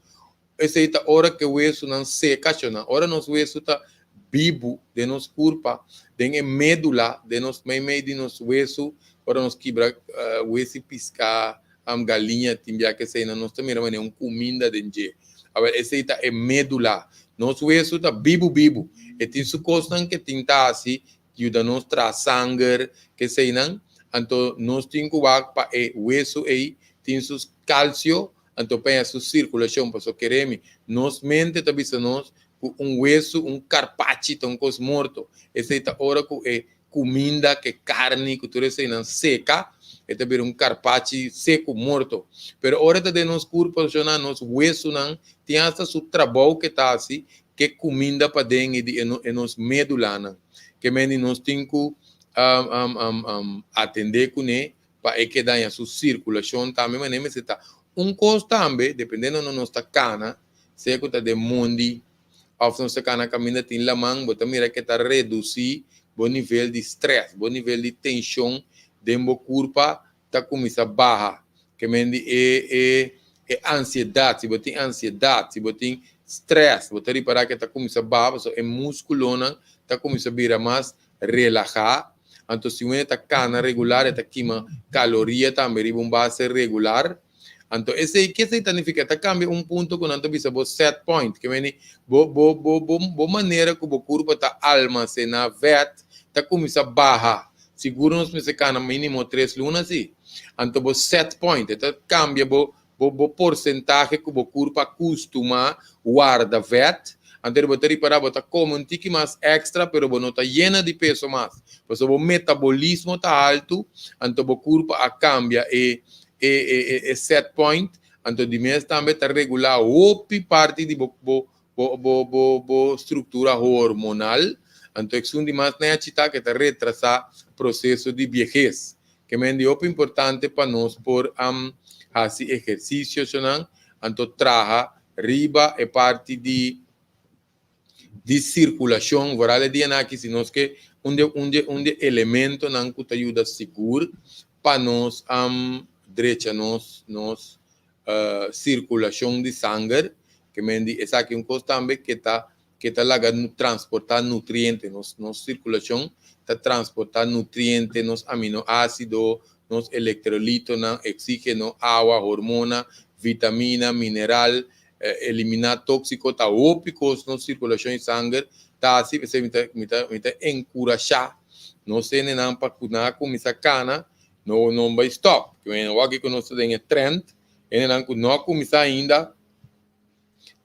Essa é a hora que o hueso não seca, ora nos hueso está vivo de nos corpo, de médula de nos meio de nos hueso. Ora nós quebra hueso piscar galinha timbia que sei nós também é comida de gente. Agora esse é médula. Nosso hueso tá vivo e tem su coisa que tem tá assim que ajuda nos tra sangue que sei não. Então nós tem que para o hueso aí tem sus cálcio, então para a sua circulação para só queremos nos mente também nós hueso carpaccio tão coisa morto. Esse é a hora que é comida, que carne, que tudo isso não seca, é também carpaccio seco, morto. Pero hora de nos corpos, nos huesos, tem essa seu trabalho que está assim, que comida para dentro e nos medula, que nós temos que atender com ele, para que dê a sua circulação também, mas nem está. Coisa também, dependendo da nossa cana, se que está de mundi, ou nossa cana caminha tem la mão, você mira que está reduzir bom nível de estresse, bom nível de tensão, dentro do corpo, está começando a barra, que é ansiedade, se você tem ansiedade, se você tem estresse, você reparar que está começando a barra, é musculona, está começando a virar mais relaxar, Então, se você está cana regular, está queima caloria também, riba base regular. Então, esse que significa? Está cambia ponto que não bisa bo set point, que vem bo maneira que o corpo está almacenar vet, está começa a barra. Seguro nos me cana mínimo 3 lunas sim. Então, bo set point, está cambia bo porcentagem que o corpo acostuma guarda vet. Então, você reparar, você come um tique mais extra, pero você não está llena de peso mais. Porque o metabolismo está alto, então o corpo cambia e set point, então de mês também está regular outra parte de estrutura hormonal, então é um de mais nem achita que está retrasar processo de vejez, que é muito importante para nós por fazer exercícios, então traga riba é parte de circulação, varal dia aqui se nós que onde elemento não que ajuda seguro para nós direita nos circulação de sangue, que mendi essa aqui coisa também que tá lá transportar nutrientes, nos circulação tá transportar nutrientes, nos aminoácidos, nos electrolitos, oxígeno, água, hormona, vitamina, mineral, eliminar tóxico, tá ópicos na circulação de sangue, tá assim, você me encorajar, não sei nem não para cuidar com essa cana, não vai stop, que vem aqui que nós temos trend, e não começar ainda,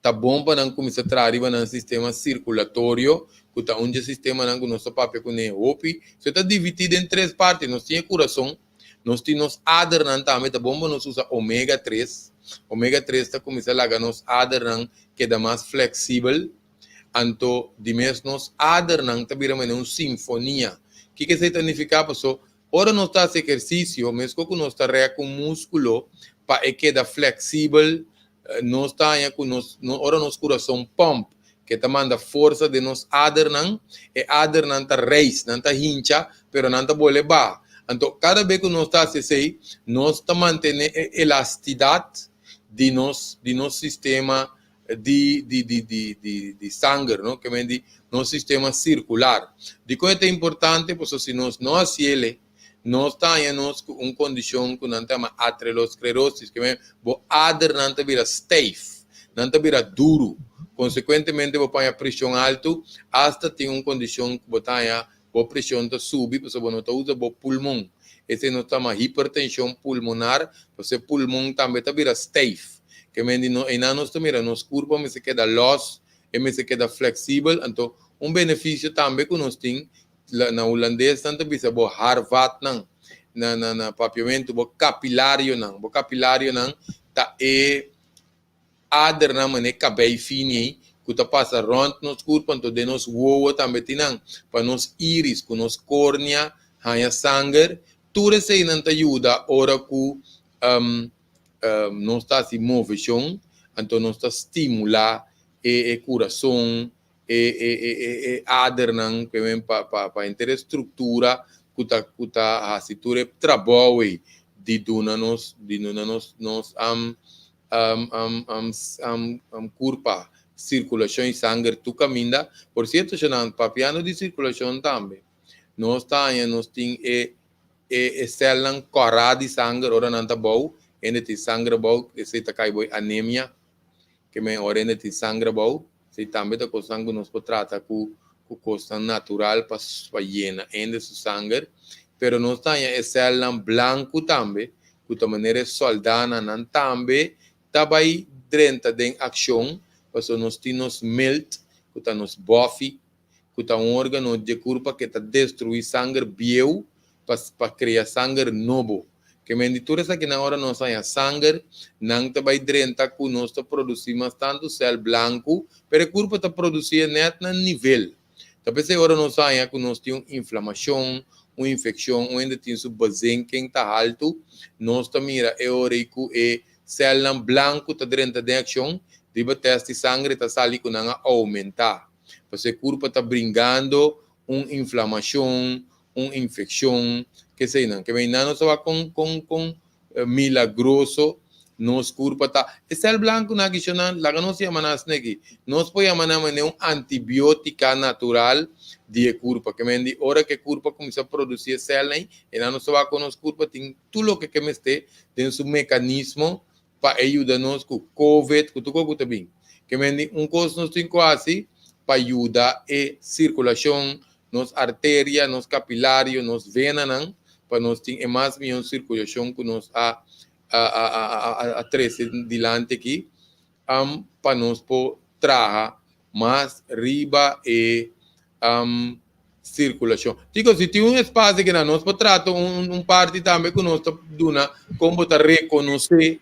tá bom para não começar a trazer no sistema circulatório, que tá onde o sistema não nosso papel com o OPI, você tá dividido em 3 partes, nós temos coração, nós temos adrenal também, tá bom para nós usar ômega 3, ômega 3 está começando a lagar nos adrenal que dá mais flexível, então de mês nos adrenal tá virando uma sinfonia, que significa pessoal? Ora nós está exercício, mesmo que nós está com músculo, para que da flexível, nós está com ora nosso coração pump, que está manda força de nos adrenal, e adrenal está raise, não está hincha, pero não está bolebar. Então, cada vez que nós está assim, nós está mantendo elasticidade de nosso sistema de sangue, não? Que vem de nosso sistema circular. De coisa é importante, porque se nós não hacemos nós temos uma condição que nós chamamos aterosclerose, que o adrenal não vira stiff, não vira duro. Consequentemente, você põe a pressão alta, hasta tem uma condição que você tem a pressão está subir, porque você não usa o pulmão. Esse nós chamamos hipertensão pulmonar, porque o pulmão também vira stiff. Que nós também, nosso corpo se queda loss, se queda flexível. Então, benefício também que nós temos, na holandês tanto bisa bo harvat na papiamento bo capilário tá adrenal mane cabei fini que tá passa rond nos corpo então de nos voa também tinang para nos íris com nos córnea hanya sangue tudo isso aí não te ajuda ora que não está se movição então não está estimular coração adrenal que vem para entender estrutura que a cintura trabalha de nos curva circulação de sangue tu caminha por certo já não papiano de circulação também nós temos célula corada de sangue ora não tá bom ainda tem sangue bom esse tá cai boi anemia que me ora ainda tem sangue bom se também está com sangue nos trata com coisa natural para llena ainda su sangue pero nós temos célula branco também que de maneira soldana não também também dentro de ação porque nós temos melt que está nos buffy que está órgano de corpo que está destruir sangue bio para criar sangue novo que menditura essa que na hora nós temos sangue não também dentro que nós produzimos tanto céu branco pero o corpo está produzindo net no nível talvez agora nós temos que nós temos inflamação uma infecção onde tem o basen que está alto nós também é hora que célula branco está dentro de ação riba teste sangue está sali com não aumentar porque o corpo está brincando uma inflamação uma infecção que sei não que vem não só com milagroso nos curpa tá. E cel blanco na gishonan, laga nos yamanas negi. Nos po yamanama ne um antibiótica natural de curpa. Que mendi, hora que curpa começa a produzir cel nem, e não só com os curpa tem tudo o que me este, tem seu mecanismo para ajudar-nos com COVID, com tudo que bem. Que mendi, coisa nós tem quase para ajudar a circulação, nos artérias, nos capilários, nos venas, para nós ter mais melhor circulação que nós a 13 dilante aqui, para nós poder trazer mais riba e circulação. Digo, se tem espaço que nós podemos tratar parte também que nós duna como para reconhecer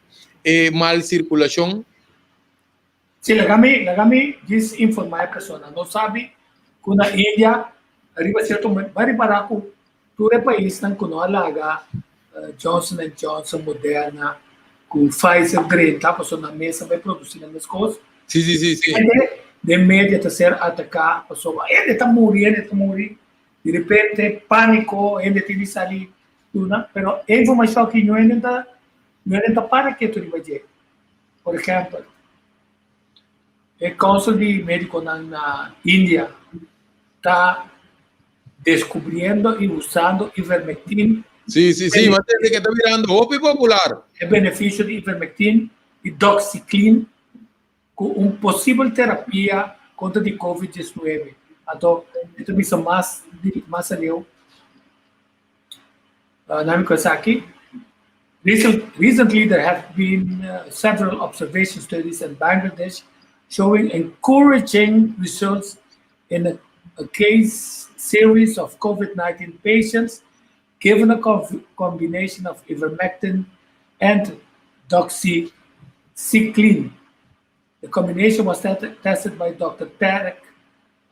mal circulação. Sim, legami diz informar a pessoa. Não sabe que na Índia arriba certo bari baraco todo o país não conosco lá Johnson & Johnson, Moderna, com Pfizer, Green, tá? Passou na mesa, vai produzir as coisas. Sim. De média está ser atacar, a pessoa, ele está morrendo. De repente, pânico, ele tem que sair, tudo, né? Mas a informação que não é para que tu vai dizer. Por exemplo, o Council de Médicos na Índia está descobrindo e usando ivermectina. Sim, mas tem que estar virando roupa popular. O benefício de ivermectina e doxiciclina com possível terapia contra de COVID-19. Então, isso é mais ali. Nami Kosaki. Recently, there have been several observation studies in Bangladesh showing encouraging results in a case series of COVID-19 patients given a combination of ivermectin and doxycycline. The combination was tested by Dr. Tarek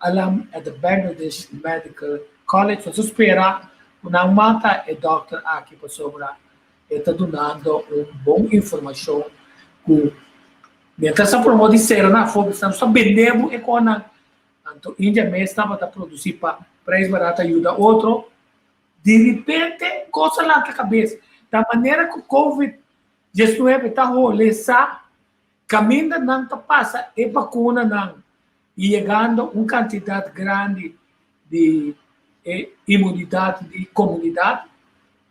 Alam at the Bangladesh Medical College. So, espera una mata e Dr. aqui para sobra está dando boa informação que mentre sa promo di sera na fogo estamos vendendo e com a Índia mesmo estava a produzir para preço barato ajuda outro. De repente, coisa lá na cabeça. Da maneira que o COVID-19 está rolando, caminha não está passa e vacuna não. E chegando uma quantidade grande de imunidade de comunidade.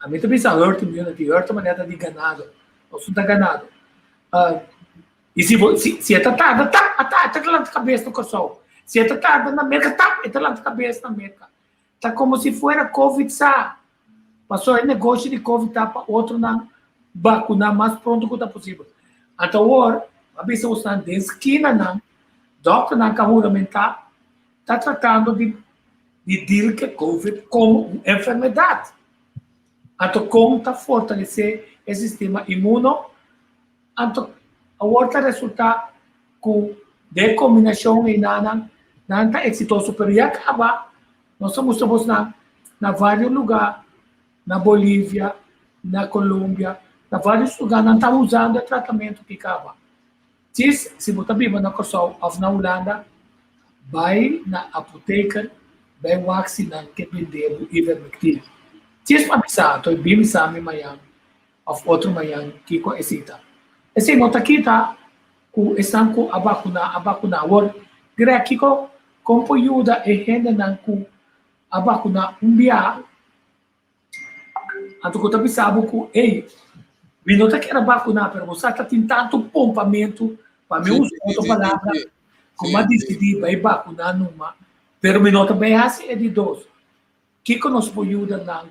A mim também está herd immunity, herd maneira de ganado. Nós estamos ganado. E se é tratada, está lá na cabeça do coração. Se é tratada na América, está lá na cabeça da América. Está como se fosse Covid, sabe? Passou o negócio de Covid para outro não vacinar mais pronto que está possível. Então, agora, a pessoa está na esquina, não. Doctor na carregamento está tratando de dizer que Covid como uma enfermidade. Então, como está fortalecer o sistema imuno, então, agora está resultado com decombinação e não está exitoso, mas já acaba. Nós estamos na vários lugares, na Bolívia, na Colômbia, na vários lugares, não está usando o tratamento que acaba. Se você vive na Kosovo ou na Holanda, vai na apoteca, vai vacinar que vende ivermectina. Se você pensar, estou bem em Miami, ou outro Miami, que conhecida. Esse nota aqui está, estão com a vacuna. Agora, aqui como ajuda e renda não com a vacuna dia. Então, eu pensava que, me nota que era vacunar, mas você está tendo tanto pompamento, para mim, outra palavra, como a decidir, vai vacunar numa, mas me nota bem assim, é de dois. Que nós podemos ajudar na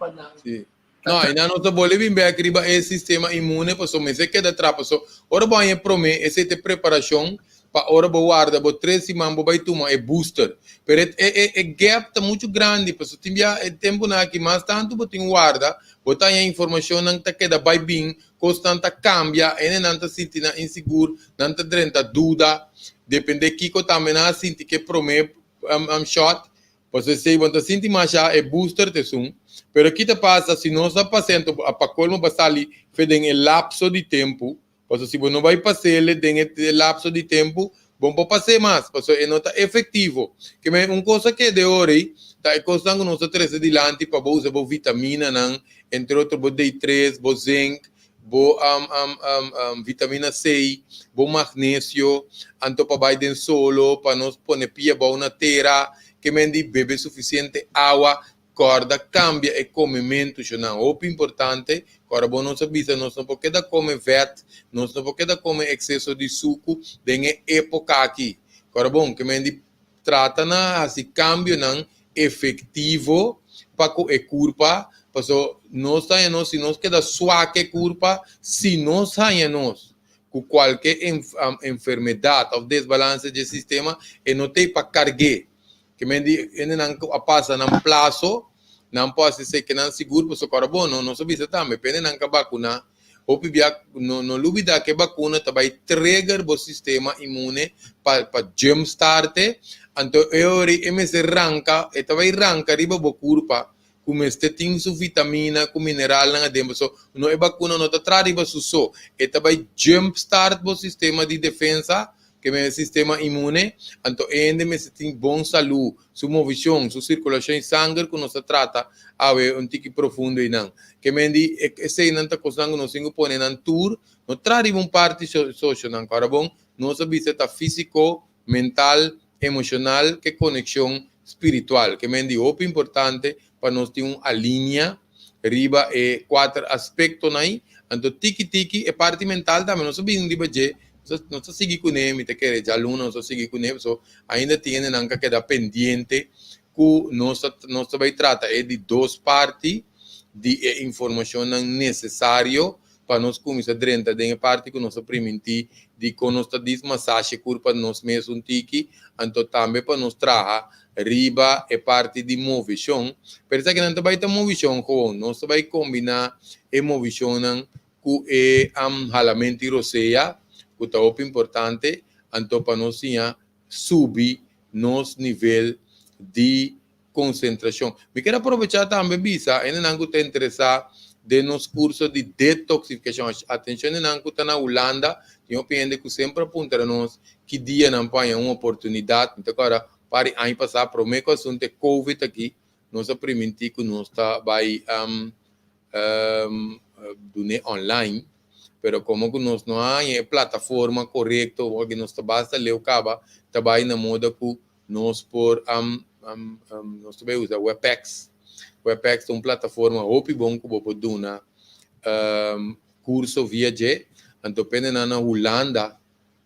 não, e na nossa Bolívia, bem aqui, é sistema imune, para me se queda atrás, ora bom, é promete, essa é preparação, para ora guarda, para 3 semanas, vai tomar, é booster. Mas o gap está muito grande, porque tem tempo que mais tanto, para guarda, botar a informação, não está queda vai bem, constante cambia, e não está sentindo inseguro, não está tendo dúvida, depende de que também não sente que promete shot, porque se você sente mais já, é booster, te sum. Pero aqui te passa, se nós está passando, para colmo, para ali, fazendo um lapso de tempo, porque se você não vai passar ele dentro do lapso de tempo, bom para passar mais, porque não está efetivo. Que é uma coisa que de hora está custando que nós trazemos adiante para usar vitamina, entre outros, D3, zinc, bo vitamina C, bo magnésio, anto pa bay den solo, pa nos pone pia ba una terra, que mendi bebe suficiente agua, corda cambia e comimento, não é importante, agora bom não sabia, nós não podemos comer vet, nós não podemos comer excesso de suco, tem época aqui, agora bom, que mendi trata na assim cambio não efetivo para a culpa, porque nós temos se nós queda suave culpa, se nós temos com qualquer enfermidade ou desbalance do sistema, e não tem para carregar, que mendi ele não passa num prazo, não pode ser que não seguro, porque agora bom, não sabia também, pende não que vacuna, ou pibia não duvida que vacuna também trigger o sistema imune para jumpstart. Então, eu me arranca, e também arranca riba bo curpa, como este tem su vitamina, com mineral na dentro, so não é vacuna não tá trariba su e também jumpstart bo sistema de defesa, que é o sistema imune, então ainda me tem bom saúde, sua movição, sua circulação de sangue que nos trata a ver tique profundo e não, que me di esse não tá cosando não singo pone na tour, não trariba parte social não, cara bom, não sabe se tá físico, mental, emocional, que conexão espiritual, que me di importante para nós ter uma linha riba e 4 aspectos aí, então tiki é parte mental também, não sabe onde vai não se sigue com ele, te quer já aluno, não se sigue com ele, so ainda tem que queda pendiente que nós vai tratar de 2 partes de informação necessário para nós começar dentro da parte que nós permitir de que nós massagem corpo nós mesmos tiki, então também para nós trazer riba é parte de movição, pensa que não vai ter movição com nós vai combinar a movição com o ralamento roseia, que é importante, então para nós subir nosso nível de concentração. Me quero aproveitar também, Bisa, ainda não está interessado de nos cursos de detoxificação. Atenção, não está na Holanda, eu penso que sempre aponta a nós que dia não põe uma oportunidade. Então, agora, para ano passado, para o meu assunto de Covid aqui, nós permitimos que nós vai online, pero como que nós não há plataforma correta, ou que nós basta ler o cabo, trabalha na moda que nós por nós também usa WebEx. WebEx é uma plataforma muito bom que você pode dar curso via G. Então, na Holanda,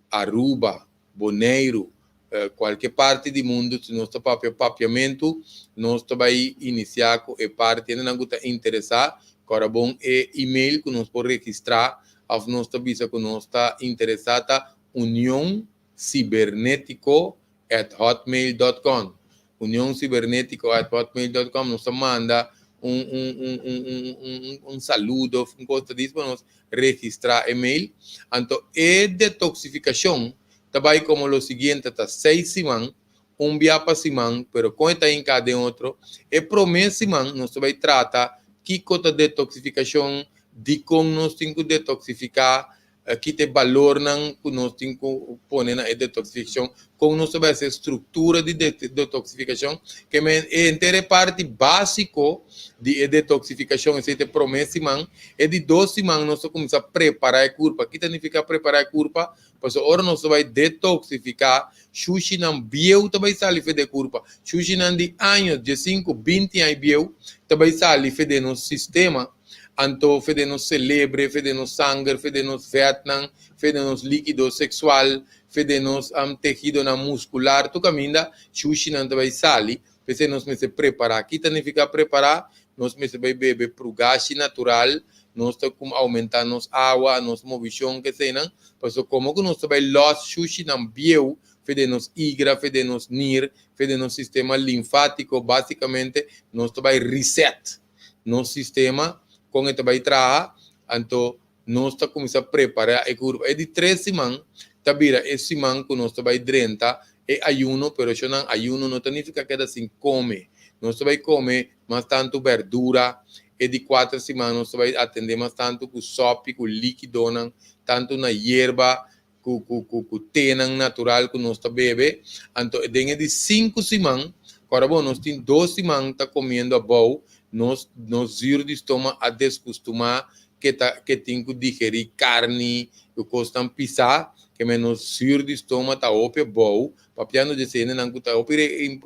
Aruba, Bonaire, qualquer parte do mundo, se nós estamos papiamento, nós também iniciar com a parte, ainda não está interessado, agora bom é e-mail que nós podemos registrar, a nós também que nós está interessado, uniãocibernético@hotmail.com. uniãocibernético@hotmail.com nos manda saludo, coisa disso para nós registrar e-mail. Então, a detoxificação também como o seguinte, está 6 semanas, dia para semana, pero com está em cada outro, e por mês semana, nós vai tratar que a detoxificação, de como nós temos que detoxificar, que tem valor que nós temos que pôr na detoxificação, como nós vai ser estrutura de detoxificação, que é inteira parte básica de detoxificação, esse promessa semana, e de 2 semanas nós começamos a preparar a curva. O que significa preparar a curva? Porque agora nós vai detoxificar, xuxi não bieu também sai de curva, xuxi não de anos, de 5, 20 anos bieu, também sai de nosso sistema. Então, fede nos celebre, fede nos sangue, fede nos Vietnam, fede nos líquido sexual, fede nos tejido na muscular, tu caminha, xuxi não vai sair, porque nós me se preparar. Aqui significa preparar, nós me se vai beber para o gás natural, nós estamos aumentando nos água, nos movição que sei não, porque como que nós vai los xuxi não bieu, fede nos igra, fede nos nir, fede nos sistema linfático, basicamente, nós vai reset no sistema, com ele vai trazer, então nós estamos começando a preparar a curva. É de 3 semanas, tá vira esse semana que nós vai drentar, é ayuno, pero isso não ayuno não significa que assim come. Nós vai comer mais tanto verdura, é de 4 semanas nós vai atender mais tanto com sopa, com líquido, tanto na hierba, com té natural que nós bebe. Então, dentro de 5 semanas, agora bom, nós temos 2 semanas tá comendo a boa, nos giro de estômago a descostumar que tem que digerir carne, que costam pisar, que menos sur de estômago tá ope bom, papiano de cena não que tá ope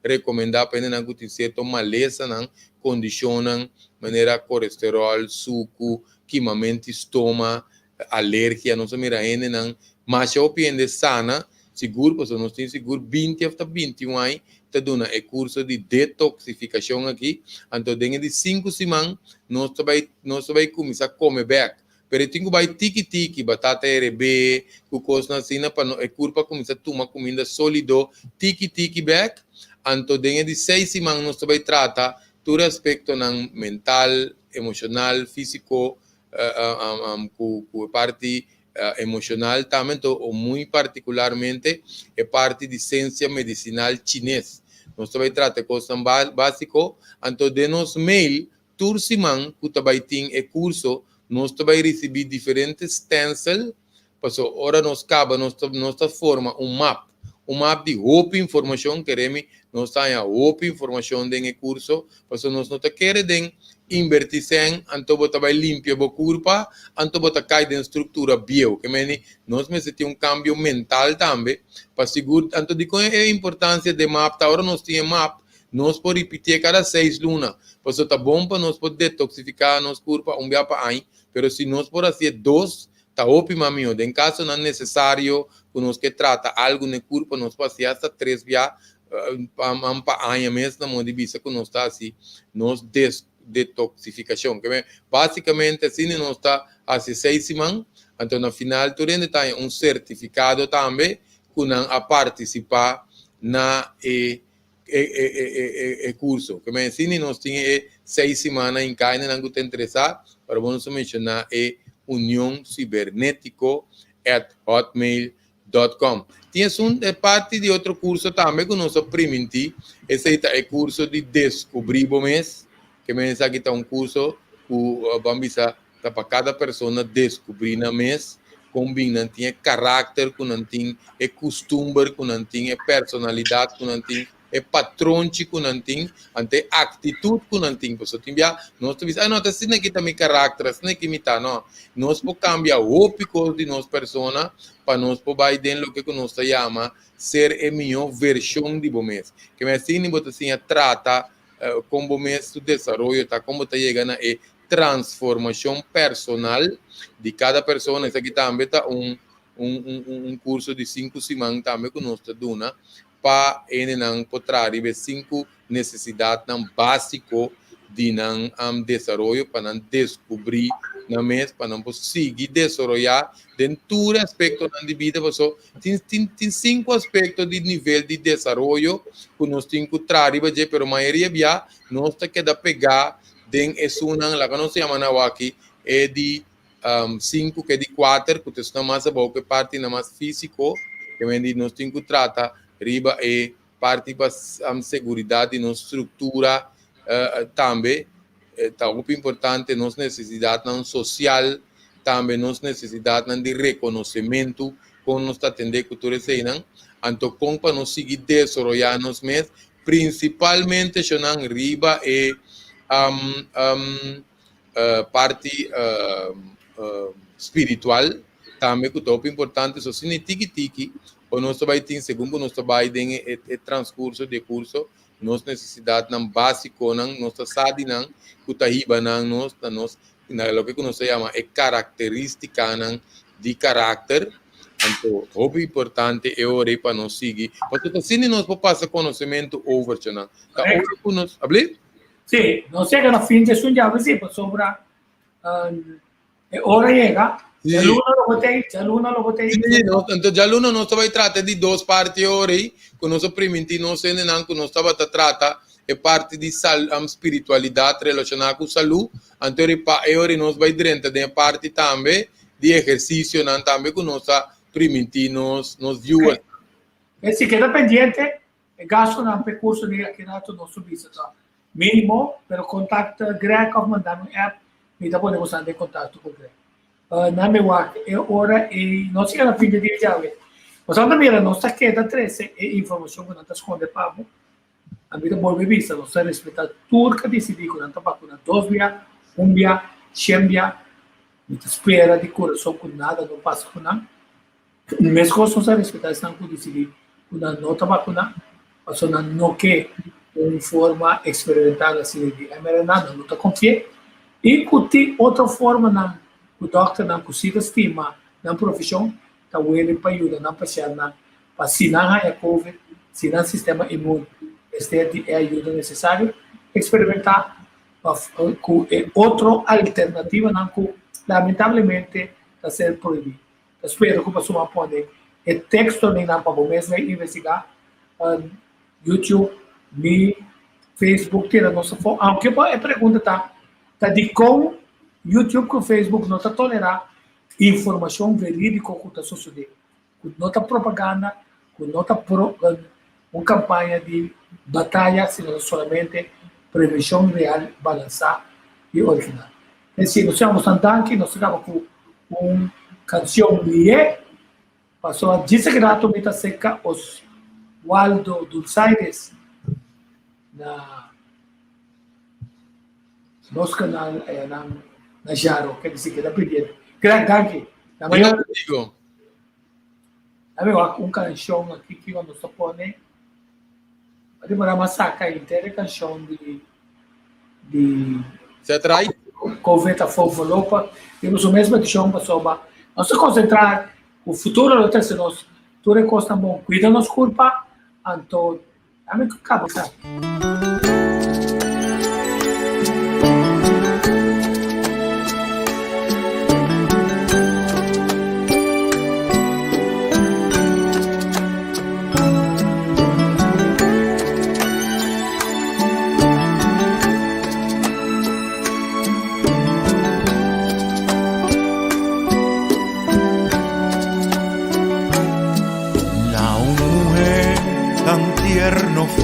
recomendar para não que tem certo maleza não condicionam maneira colesterol, suco, queimamento estômago, alergia, não se mira ainda não, mas eu penso sana, seguro, porque nós temos seguro 20 até 21 anos, tá dando é curso de detoxificação aqui, então dentro de 5 semanas nós vai começar a comer bem. Pero tenho vai tiki batata RB, cucos na cena para é curva começar a tomar comida sólido, tiki back, então dentro de 6 semanas nós vai tratar todo aspecto mental, emocional, físico, com parte emocional também, então, muito particularmente, é parte de ciência medicinal chinês. Nós vai tratar coisas básicas, então, de nos mail, toda semana, que vai ter curso, nós vai receber diferentes stencils, porque agora nós acaba, nós forma um mapa de roupa informação, queremos, nós temos roupa informação dentro do curso, porque nós não queremos invertir em, então você vai limpar a curva, então você cai em estrutura bio, que nós necessitamos cambio mental também, para segurar, então de qual é a importância de mapa, agora nós temos mapa, nós podemos repetir cada 6 lunas, porque está bom para nós poder detoxificar nossa curva um dia para ano, mas se nós podemos fazer 2, está ótimo, amigo, em caso não é necessário, que nós que trata algo na curva, nós podemos fazer até 3 dias, para ano mesmo, na vista que nós está assim, nós detoxificação, que basicamente assim nós está há 6 semanas, então no final tu ainda tem certificado também que não a participar na curso, que assim nós temos 6 semanas em cada não te interessar, para vamos mencionar União Cibernético @hotmail.com. Tienes parte de outro curso também que nós implementamos, esse é o curso de descobrir o mês, que me diz aqui está curso que vamos para cada pessoa descobrir na mês, combina, tem caráter, que não tem costume, que não tem personalidade, que não tem patrão, que não tem atitude, que não tem. Porque nós temos, não, assim aqui também caráter, assim aqui me está, não. Nós podemos cambiar o pico de nossa pessoa para nós poder dar o que nós chamamos ser a melhor versão de bom mês. Que assim, você trata como mês do desenvolvimento, tá? Como está chegando a transformação personal de cada pessoa. Isso aqui também está curso de 5 semanas também que nós estamos dando para poder 5 necessidades básicas de desenvolvimento para descobrir na mês, para não seguir desenvolver dentro do aspecto da vida. Tem 5 aspectos de nível de desenvolvimento que nós temos que trazer, mas a maioria nós temos que pegar dentro de uma, que nós chamamos aqui, é de 5, que é de 4, que está mais bom que parte mais físico, que nós temos que tratar, riba é parte para a segurança de nossa estrutura também. Está muito importante nossa necessidade social, também nossa necessidade de reconhecimento, como nós atendemos cultura cena, então como para nós seguir desenvolvendo nos meses, principalmente chamando riba é parte espiritual, também que é muito importante, só se não tiki ou nós vai ter, segundo nós vai ter o transcurso de curso, nossa necessidade básica, nossa saúde, que está riba, nós, o que nós chamamos é característica de caráter. Então, o importante é orar para nós seguir. Porque assim nós podemos passar conhecimento over, tá? Nós, abrir? Sim, não sei que no fim de semana já vai sobre hora chega. Já Luna lo botei. Então já Luna nós vai tratar de 2 partes hoje, que nós primeiro nós ainda que nós estava tratar é parte de espiritualidade relacionada com saúde. Então hoje nós vai dentro da parte também de exercício, também que nós primeiro nos viewers. Se queda pendiente, gasto no percurso de aqui na nosso business. Mínimo, pero contacta Greg ou mandar um app, e depois podemos estar em contato com o Greg. Na minha hora e não sei na fim de dia já mas a mira não está queda 13 é informação que não está esconde papo a vida boa vista não está respeitar tudo que decidi que não está papo na 2 dias 1 dia Xembia, me espera de coração com nada, não passa com nada. Mesmo que você respeitar, estão com decidir, uma nota vacuna, mas não quer uma forma experimental assim de mRNA, não está confia. E que outra forma, não, o doctor não consiga estima, na profissão, está ele para ajudar na paciente, para se não há COVID, se não sistema imune, este é a ajuda necessária, experimentar com outra alternativa, não, que lamentavelmente está sendo proibido. Espero que você pode o texto nem não para começar a investigar YouTube, no Facebook, tem a nossa forma. Aunque a pergunta tá de como YouTube com Facebook não está tolerando informação verídica que está sucedendo. Não está propaganda, não está uma campanha de batalha, senão somente prevenção real, balançar e original. Assim, nós estamos andando, nós estamos com uma canção Lié, passou a desgrato mita seca os Waldo Dulzaires na nosso canal na Jaro, quer dizer que dá pedido. Grande danke. Digo. Amigo, canção aqui que nós estamos pondo, vai demorar uma saca inteira canção de Se atrai? Coveta Fofolopa, temos o mesmo edição para soba. Nós se concentrar o futuro do terceiro nós, tudo é costa bom, cuida nos culpa, então, a mim que acaba, tá?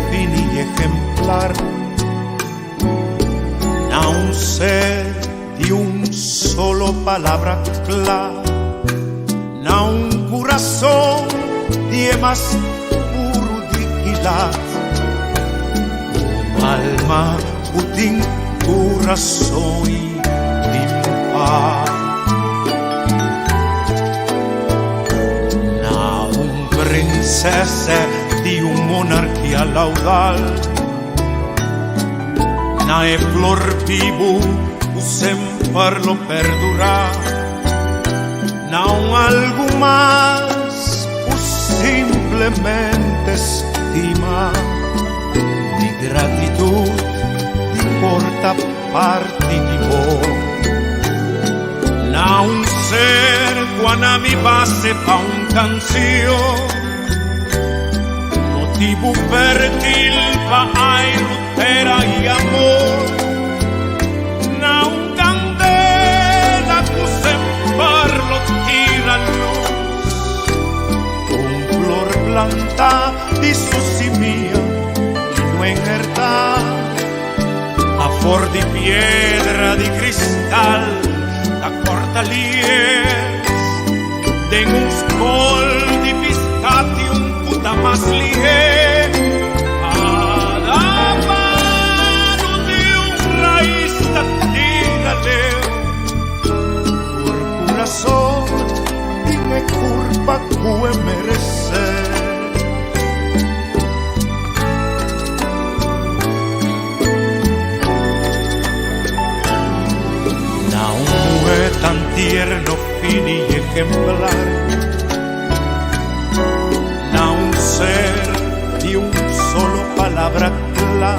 Fini ejemplar, a un ser de un solo palabra clara, a un corazón de más puro dignidad, alma putin corazón limpar, a un princesa de una monarquía laudal, na e flor vivo o sempre lo perdurar, na algo más o simplemente estima de gratitud de porta parte de vos, na un ser cuando mi base pa un canción motivo fértil pa' ai rutera y amor, na un candela que sempre lo tira luz, con flor planta y su simia y no enherda, a for de piedra de cristal, la corta lies, de un col de piscatium más lié a la mano de un raíz tírale por corazón y me curva que merecer na un mujer tan tierno, fino y ejemplar, ser de un solo palabra clara,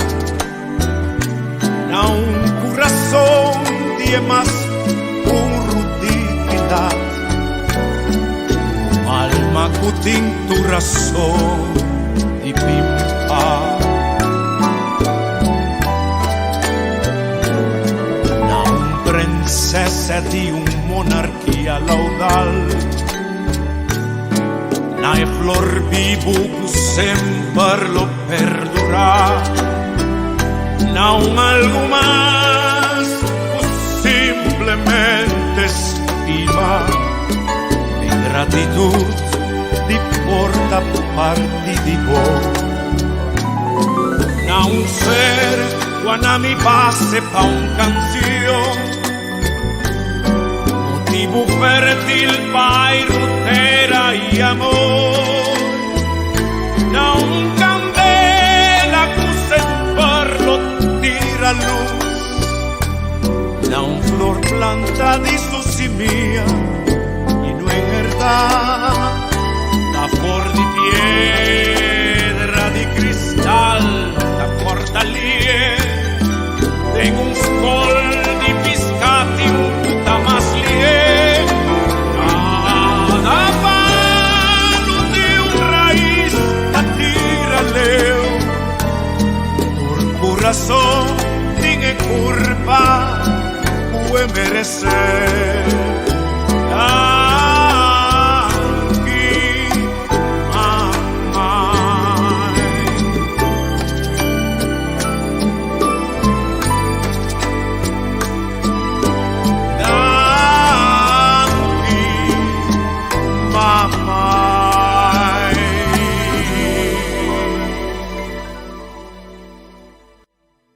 a un corazón de más puro dignidad, alma que tiene tu razón de pimpar, a un princesa de una monarquía laudal, na e flor vivo que sempre lo perdurar, na un algo más que simplemente estima de gratitud de porta parte de vos, na un ser cuando mi base pa un canción como fértil bairro, terra e amor. Não candela que sem parlo tira luz. Não flor planta de su semilla e não herdar. Da flor de piedra, de cristal, da portalia. Tem uns col de piscate e puta mais lié. Cada palo de raiz da tira leu. Por coração ninguém curva o merecer.